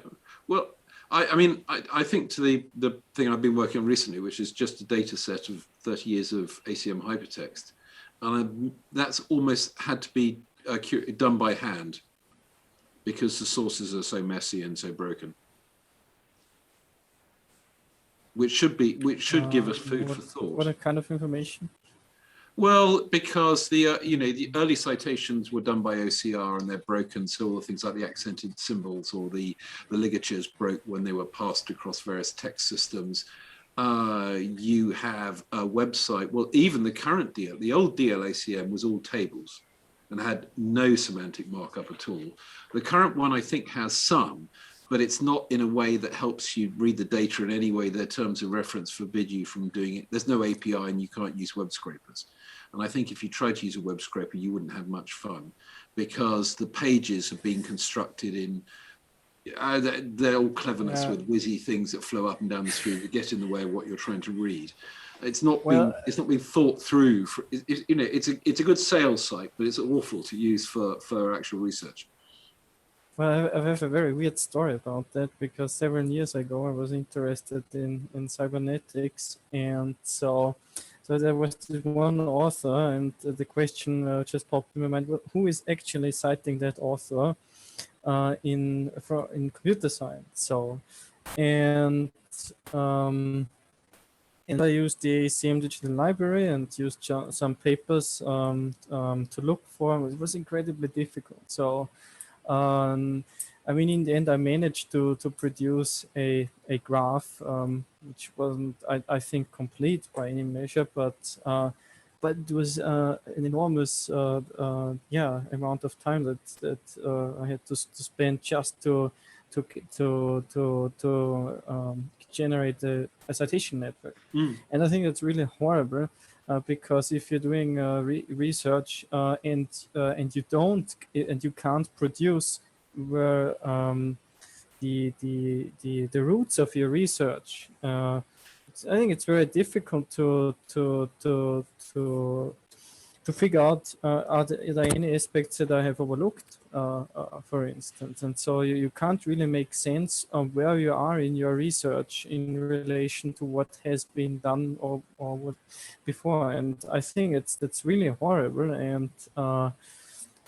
well, I mean, I think to the thing I've been working on recently, which is just a data set of 30 years of ACM hypertext, and that's almost had to be done by hand because the sources are so messy and so broken. Which should give us food for thought. What kind of information? Well, because the you know, the early citations were done by OCR and they're broken, so all the things like the accented symbols or the ligatures broke when they were passed across various text systems. You have a website. Well, even the current DL, the old DLACM was all tables and had no semantic markup at all. The current one, I think, has some, but it's not in a way that helps you read the data in any way. Their terms of reference forbid you from doing it. There's no API and you can't use web scrapers. And I think if you tried to use a web scraper, you wouldn't have much fun because the pages are being constructed in, they're all cleverness with whizzy things that flow up and down the screen that get in the way of what you're trying to read. It's not been thought through. You know, it's a good sales site, but it's awful to use for actual research. Well, I have a very weird story about that because several years ago I was interested in cybernetics, and so there was this one author, and the question just popped in my mind: well, who is actually citing that author in computer science? So, and I used the ACM Digital Library and used some papers to look for. It was incredibly difficult. So. I mean, in the end, I managed to produce a graph, which wasn't, I think, complete by any measure, but it was an enormous, amount of time that I had to spend just to generate a citation network. And I think that's really horrible. Because if you're doing research and you can't produce where the roots of your research, I think it's very difficult to figure out are there any aspects that I have overlooked, for instance, and so you can't really make sense of where you are in your research in relation to what has been done or what before, and I think that's really horrible, and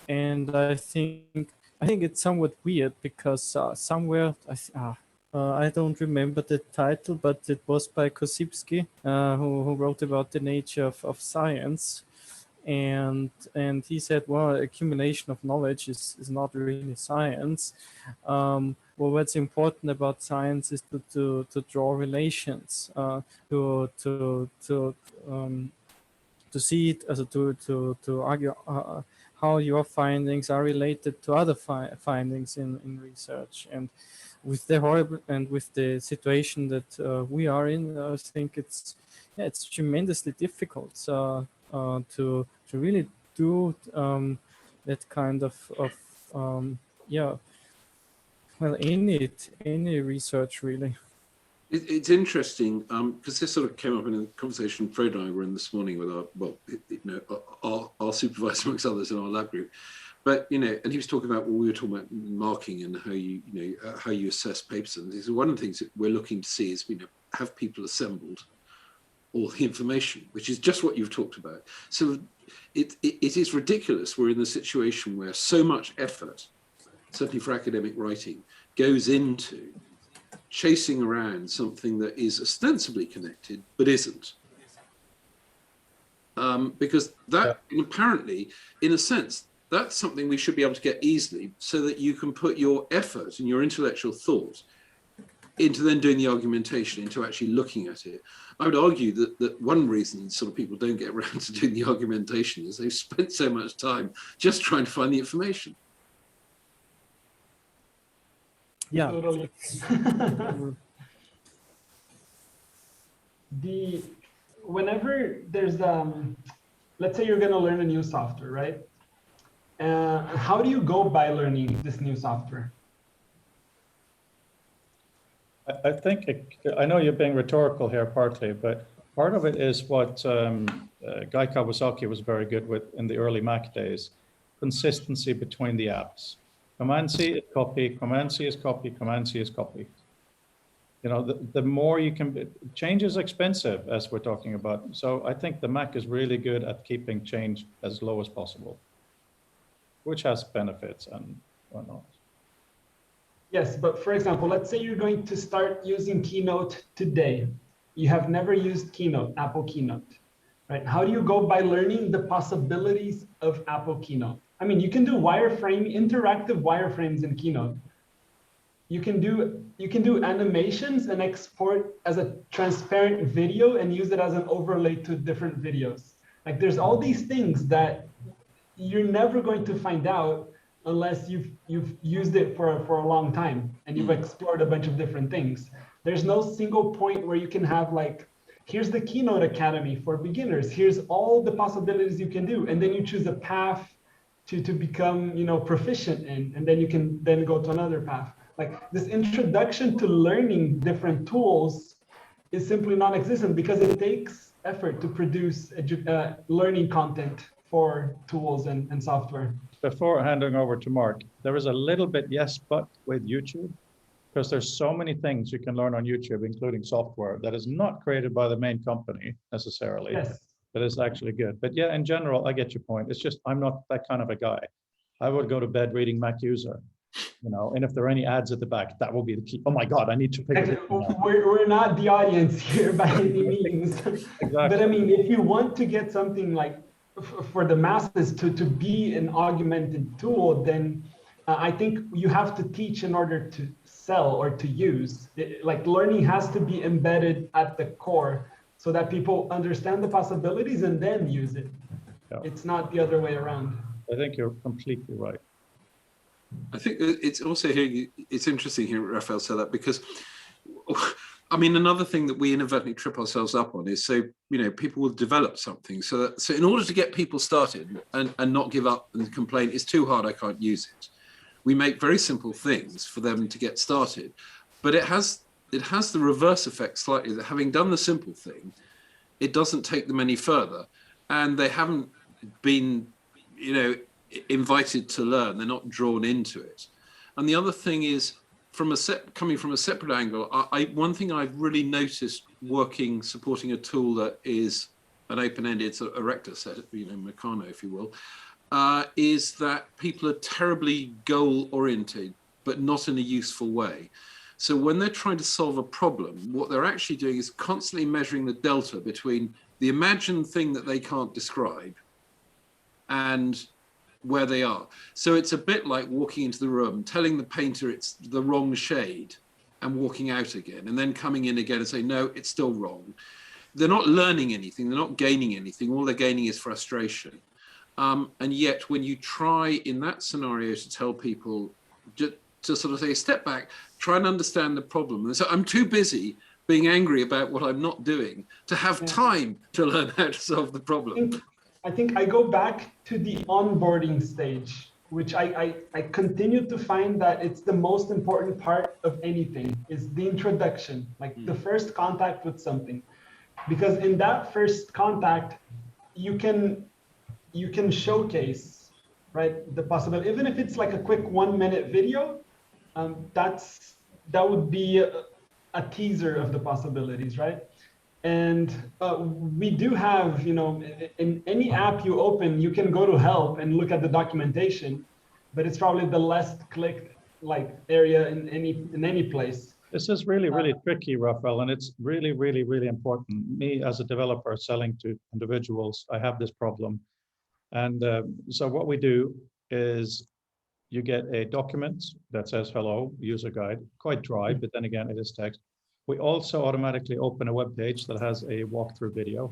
I think it's somewhat weird because somewhere I don't remember the title, but it was by Kossipski, who wrote about the nature of science. And he said, well, accumulation of knowledge is not really science. Well, what's important about science is to draw relations, to see it, as to argue how your findings are related to other findings in research. And with the horrible and with the situation that we are in, I think it's tremendously difficult to really do that kind of yeah, well, any research really. It's interesting because this sort of came up in a conversation Fred and I were in this morning with our supervisor amongst others in our lab group. But and he was talking about we were talking about marking and how how you assess papers. And this is one of the things that we're looking to see is have people assembled all the information, which is just what you've talked about. So it is ridiculous. We're in the situation where so much effort, certainly for academic writing, goes into chasing around something that is ostensibly connected but isn't, because that apparently, in a sense, that's something we should be able to get easily, so that you can put your effort and your intellectual thought into then doing the argumentation, into actually looking at it. I would argue that one reason sort of people don't get around to doing the argumentation is they've spent so much time just trying to find the information. Yeah. Totally. Whenever there's let's say you're going to learn a new software, right? How do you go by learning this new software? I think I know you're being rhetorical here partly, but part of it is what Guy Kawasaki was very good with in the early Mac days: consistency between the apps. Command C is copy, Command C is copy, Command C is copy. The more you can, change is expensive, as we're talking about. So I think the Mac is really good at keeping change as low as possible, which has benefits and whatnot. Yes, but for example, let's say you're going to start using Keynote today. You have never used Keynote, Apple Keynote, right? How do you go by learning the possibilities of Apple Keynote? I mean, you can do interactive wireframes in Keynote. You can do animations and export as a transparent video and use it as an overlay to different videos. Like, there's all these things that you're never going to find out unless you've used it for a long time and you've explored a bunch of different things. There's no single point where you can have like, here's the Keynote Academy for beginners. Here's all the possibilities you can do. And then you choose a path to become, proficient in, and then you can then go to another path. Like, this introduction to learning different tools is simply non-existent because it takes effort to produce learning content for tools and software. Before handing over to Mark, there is a little bit yes, but with YouTube, because there's so many things you can learn on YouTube, including software that is not created by the main company necessarily. Yes. That is actually good. But yeah, in general, I get your point. It's just, I'm not that kind of a guy. I would go to bed reading Mac User, and if there are any ads at the back, that will be the key. Oh my God, I need to pick it up. We're not the audience here by any means. Exactly. But I mean, if you want to get something like for the masses to be an augmented tool, then I think you have to teach in order to sell or to use. Like, learning has to be embedded at the core so that people understand the possibilities and then use it. Yeah. It's not the other way around. I think you're completely right. I think it's also here, it's interesting here Raphael said that, because I mean, another thing that we inadvertently trip ourselves up on is, so people will develop something so in order to get people started and not give up and complain, it's too hard, I can't use it. We make very simple things for them to get started, but it has the reverse effect slightly, that having done the simple thing, it doesn't take them any further, and they haven't been invited to learn. They're not drawn into it. And the other thing is, coming from a separate angle, one thing I've really noticed working, supporting a tool that is an open-ended sort of erector set, Meccano, if you will, is that people are terribly goal-oriented, but not in a useful way. So when they're trying to solve a problem, what they're actually doing is constantly measuring the delta between the imagined thing that they can't describe and where they are. So it's a bit like walking into the room, telling the painter it's the wrong shade and walking out again, and then coming in again and saying, no, it's still wrong. They're not learning anything. They're not gaining anything. All they're gaining is frustration. And yet when you try in that scenario to tell people to sort of say, step back, try and understand the problem. And so I'm too busy being angry about what I'm not doing to have time to learn how to solve the problem. I think I go back to the onboarding stage, which I continue to find that it's the most important part of anything, is the introduction, like the first contact with something. Because in that first contact, you can showcase, right, the possibility, even if it's like a quick 1-minute video, that would be a teaser of the possibilities, right? And we do have, in any app you open, you can go to help and look at the documentation, but it's probably the less clicked like area in any place. This is really, really tricky, Raphael, and it's really, really, really important. Me as a developer selling to individuals, I have this problem. And so what we do is you get a document that says, hello, user guide, quite dry, but then again, it is text. We also automatically open a web page that has a walkthrough video.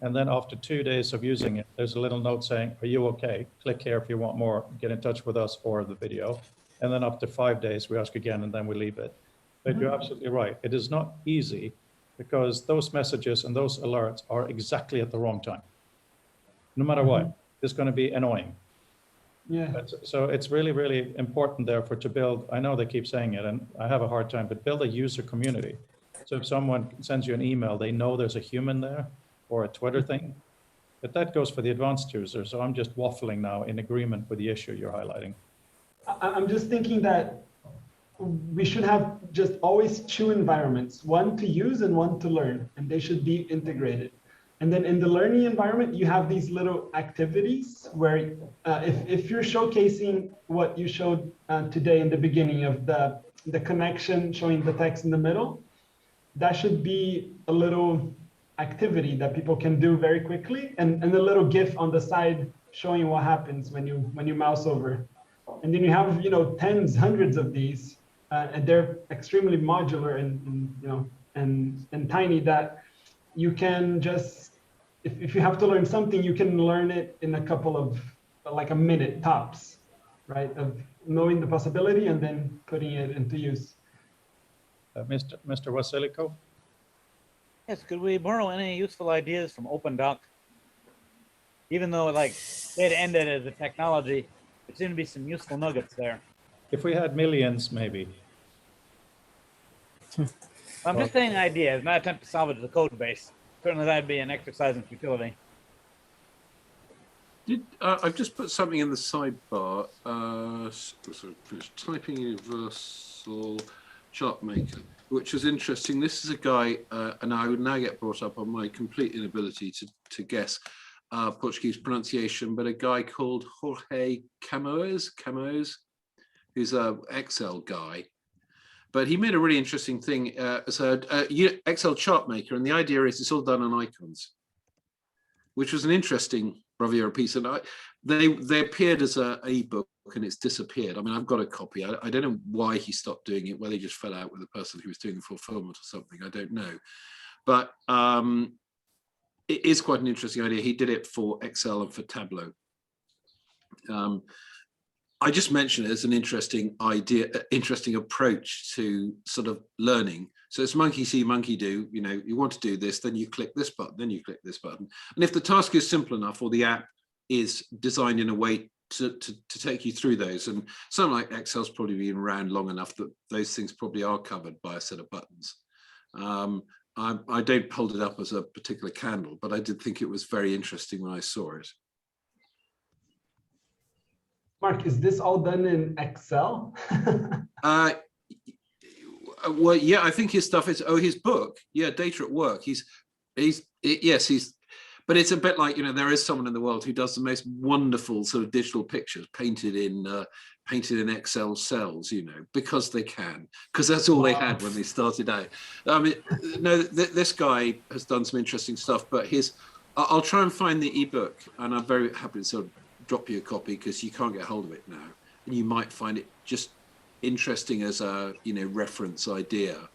And then after 2 days of using it, there's a little note saying, are you okay? Click here if you want more, get in touch with us or the video. And then after 5 days, we ask again, and then we leave it. But you're absolutely right. It is not easy because those messages and those alerts are exactly at the wrong time. No matter what, it's going to be annoying. Yeah. So it's really, really important therefore to build, I know they keep saying it and I have a hard time, but build a user community. So if someone sends you an email, they know there's a human there or a Twitter thing, but that goes for the advanced user. So I'm just waffling now in agreement with the issue you're highlighting. I'm just thinking that we should have just always two environments, one to use and one to learn, and they should be integrated. And then in the learning environment, you have these little activities where if you're showcasing what you showed today in the beginning of the connection, showing the text in the middle, that should be a little activity that people can do very quickly, and a little GIF on the side showing what happens when you mouse over. And then you have tens, hundreds of these, and they're extremely modular and tiny that you can just, if you have to learn something, you can learn it in a couple of, like a minute tops, right? Of knowing the possibility and then putting it into use. Mr. Vasiliko? Yes, could we borrow any useful ideas from OpenDoc? Even though it ended as a technology, there seem to be some useful nuggets there. If we had millions, maybe. I'm just saying ideas, not attempt to salvage the code base. Certainly that'd be an exercise in futility. I've just put something in the sidebar. Typing universal chart maker, which is interesting. This is a guy, and I would now get brought up on my complete inability to guess Portuguese pronunciation, but a guy called Jorge Camões, who's an Excel guy. But he made a really interesting thing as a Excel chart maker, and the idea is it's all done on icons, which was an interesting Bravura piece. And they appeared as an ebook, and it's disappeared. I mean, I've got a copy. I don't know why he stopped doing it, whether he just fell out with the person who was doing the fulfillment or something. I don't know. But it is quite an interesting idea. He did it for Excel and for Tableau. I just mentioned it as an interesting idea, interesting approach to sort of learning. So it's monkey see, monkey do. You want to do this, then you click this button, then you click this button. And if the task is simple enough, or the app is designed in a way to take you through those, and something like Excel's probably been around long enough that those things probably are covered by a set of buttons. I don't hold it up as a particular candle, but I did think it was very interesting when I saw it. Mark, is this all done in Excel? Well, yeah, I think his stuff is, his book. Yeah, Data at Work. But it's a bit like, there is someone in the world who does the most wonderful sort of digital pictures painted in Excel cells, because they can, because that's all they had when they started out. I mean, no, this guy has done some interesting stuff, but I'll try and find the ebook, and I'm very happy to sort of drop you a copy because you can't get hold of it now, and you might find it just interesting as a reference idea,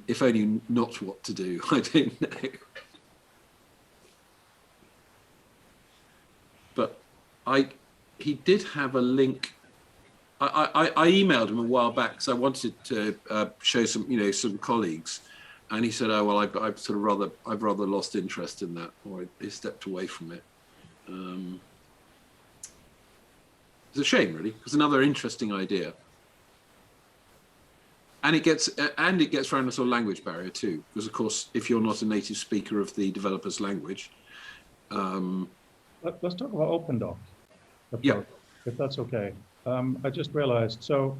if only not what to do. I don't know, but he did have a link. I emailed him a while back because I wanted to show some some colleagues And he said, "Oh well, I've rather lost interest in that, or he stepped away from it." It's a shame, really. It's another interesting idea, and it gets around a sort of language barrier too, because of course, if you're not a native speaker of the developer's language, Let's talk about OpenDoc. Yeah. If that's okay. I just realized, so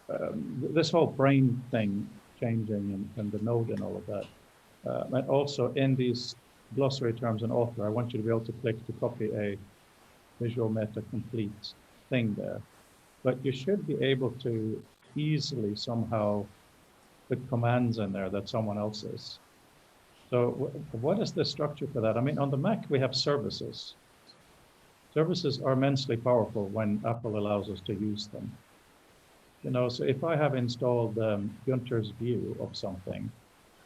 this whole brain thing changing and the node and all of that, and also in these glossary terms and author, I want you to be able to click to copy a visual meta complete thing there. But you should be able to easily somehow put commands in there that someone else's. So what is the structure for that? I mean, on the Mac, we have services. Services are immensely powerful when Apple allows us to use them. You know, so if I have installed Gunter's view of something,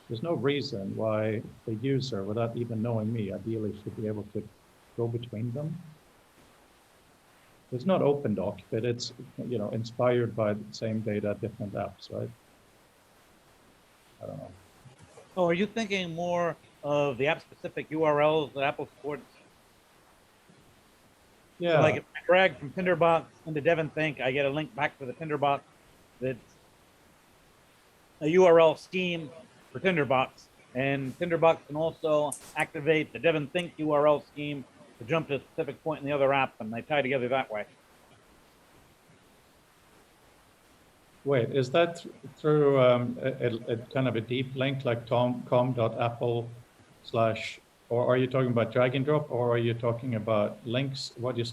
there's no reason why the user, without even knowing me, ideally should be able to go between them. It's not OpenDoc, but it's, you know, inspired by the same data, different apps, right? I don't know. Oh, are you thinking more of the app-specific URLs that Apple supports? Yeah. So like if I drag from Tinderbox into DevonThink, I get a link back to the Tinderbox that's a URL scheme for Tinderbox. And Tinderbox can also activate the DevonThink URL scheme to jump to a specific point in the other app, and they tie together that way. Wait, is that through a kind of a deep link like com.apple/, or are you talking about drag and drop, or are you talking about links? What you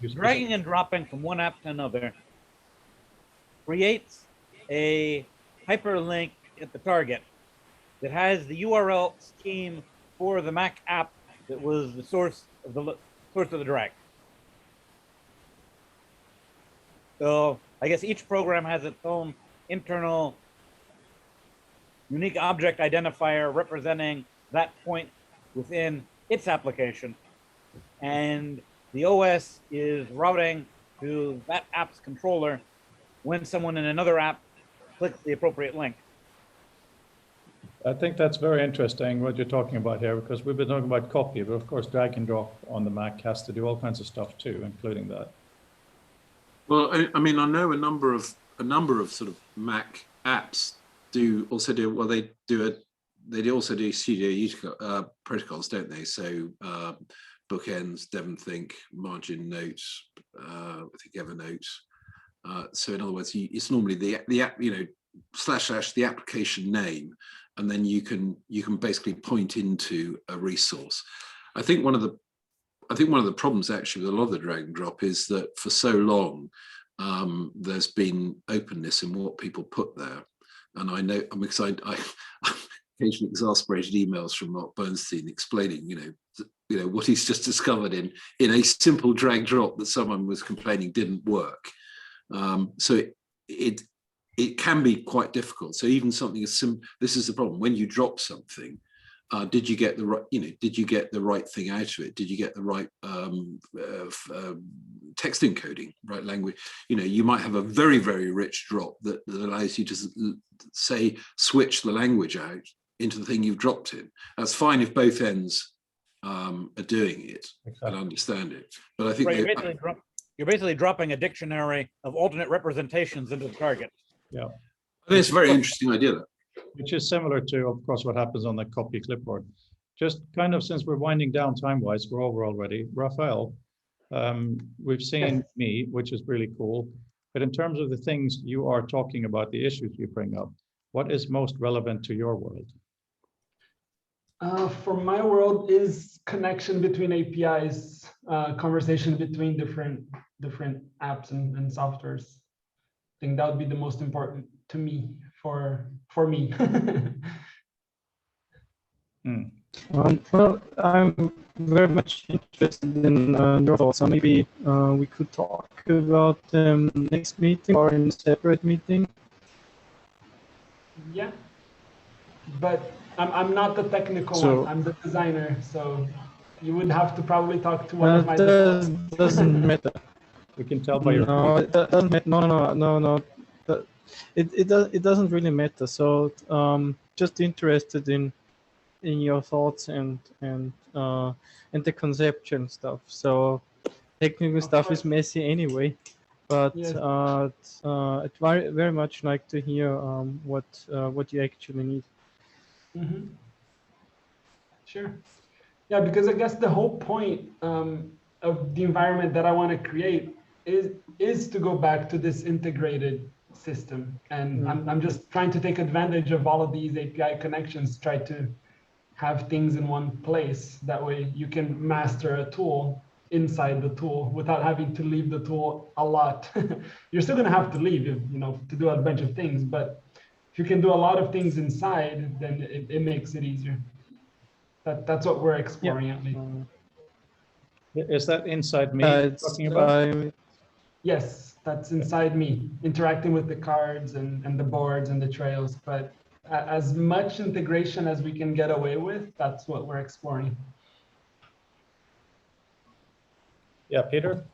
Dragging and dropping from one app to another creates a hyperlink at the target that has the URL scheme for the Mac app that was the source of the drag. So I guess each program has its own internal unique object identifier representing that point within its application. And the OS is routing to that app's controller when someone in another app clicks the appropriate link. I think that's very interesting what you're talking about here, because we've been talking about copy, but of course drag and drop on the Mac has to do all kinds of stuff too, including that. Well, I mean, I know a number of sort of Mac apps they also do Studio Utica protocols, don't they? So Bookends, DevonThink, Margin Notes, I think Evernote. So in other words, it's normally the app, you know, / the application name, and then you can basically point into a resource. I think one of the problems actually with a lot of the drag and drop is that for so long there's been openness in what people put there, and I know I'm excited. I occasionally exasperated emails from Mark Bernstein explaining, you know what he's just discovered in a simple drag drop that someone was complaining didn't work. So it can be quite difficult. So even something as simple, this is the problem when you drop something. Did you get the right? You know, did you get the right thing out of it? Did you get the right text encoding, right language? You know, you might have a very, very rich drop that allows you to say switch the language out into the thing you've dropped in. That's fine if both ends are doing it and understand it. But I think you're basically dropping a dictionary of alternate representations into the target. Yeah, I think it's a very interesting idea. Which is similar to, of course, what happens on the copy clipboard. Just kind of, since we're winding down time-wise, we're over already. Raphael, we've seen me, which is really cool. But in terms of the things you are talking about, the issues you bring up, what is most relevant to your world? For my world is connection between APIs, conversation between different apps and softwares. I think that would be the most important to me for me. Well, I'm very much interested in your thoughts. So maybe we could talk about next meeting or in a separate meeting. Yeah, but I'm not the technical one. I'm the designer, so you would have to probably talk to one of my. Doesn't matter. We can tell by your. No, it doesn't matter. No. it doesn't really matter. So just interested in your thoughts and the conception stuff. So technical stuff is messy anyway, but Yes. I'd very much like to hear what you actually need. Mhm. Sure. Yeah, because I guess the whole point of the environment that I want to create is to go back to this integrated system. And I'm just trying to take advantage of all of these API connections, try to have things in one place. That way you can master a tool inside the tool without having to leave the tool a lot. You're still going to have to leave, to do a bunch of things, but if you can do a lot of things inside, then it makes it easier. That's what we're exploring at least. Is that inside me you're talking about? Yes, that's inside me, interacting with the cards and the boards and the trails. But as much integration as we can get away with, that's what we're exploring. Yeah, Peter?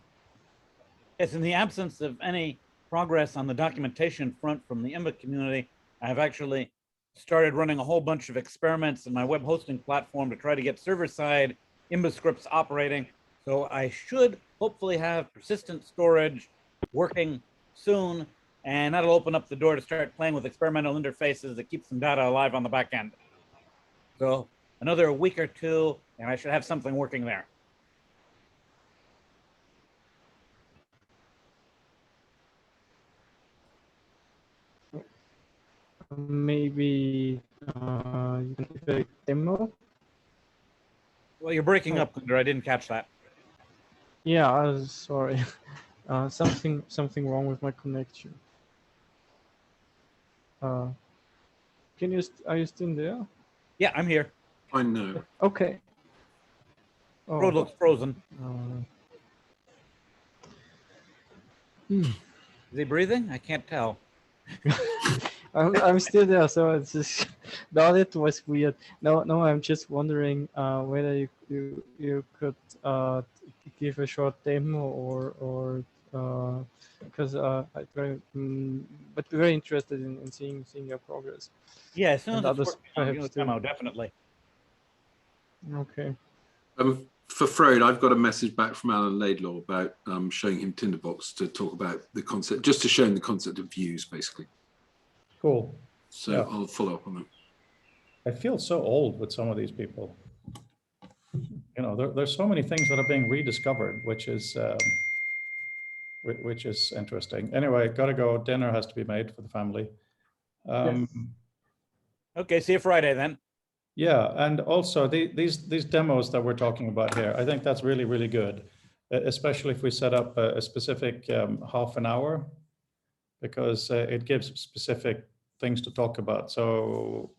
Yes, in the absence of any progress on the documentation front from the IMBA community, I've actually started running a whole bunch of experiments in my web hosting platform to try to get server-side IMBA scripts operating. So I should hopefully have persistent storage working soon, and that'll open up the door to start playing with experimental interfaces that keep some data alive on the back end. So another week or two, and I should have something working there. Maybe you can give a demo. Well, you're breaking up, Gunder. I didn't catch that. Yeah, I was sorry. Something wrong with my connection. Are you still there? Yeah, I'm here. I know. Okay. Oh, Road looks frozen. Is he breathing? I can't tell. I'm still there, so it's just now that was weird. No, I'm just wondering whether you could give a short demo or because I'd but very interested in seeing your progress. Yeah, as soon as And it's others working, I'll do perhaps a demo, definitely. Okay. For Freud, I've got a message back from Alan Laidlaw about showing him Tinderbox to talk about the concept, just to show him the concept of views, basically. Cool. So Yeah. I'll follow up on that. I feel so old with some of these people. There's so many things that are being rediscovered, which is interesting. Anyway, gotta go. Dinner has to be made for the family. Yes. Okay, see you Friday then. Yeah, and also these demos that we're talking about here, I think that's really, really good, especially if we set up a specific half an hour, because it gives specific things to talk about. So,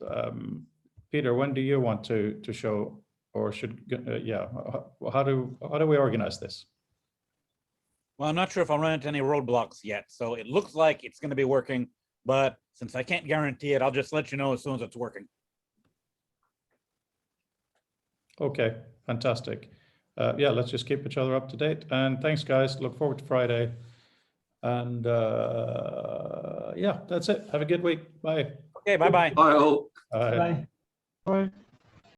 Peter, when do you want to show, or should how do we organize this? Well, I'm not sure if I'll run into any roadblocks yet. So it looks like it's going to be working, but since I can't guarantee it, I'll just let you know as soon as it's working. Okay, fantastic. Yeah, let's just keep each other up to date. And thanks, guys. Look forward to Friday. And yeah, that's it. Have a good week. Bye. Okay, bye-bye. Bye all. Bye. Bye. Bye.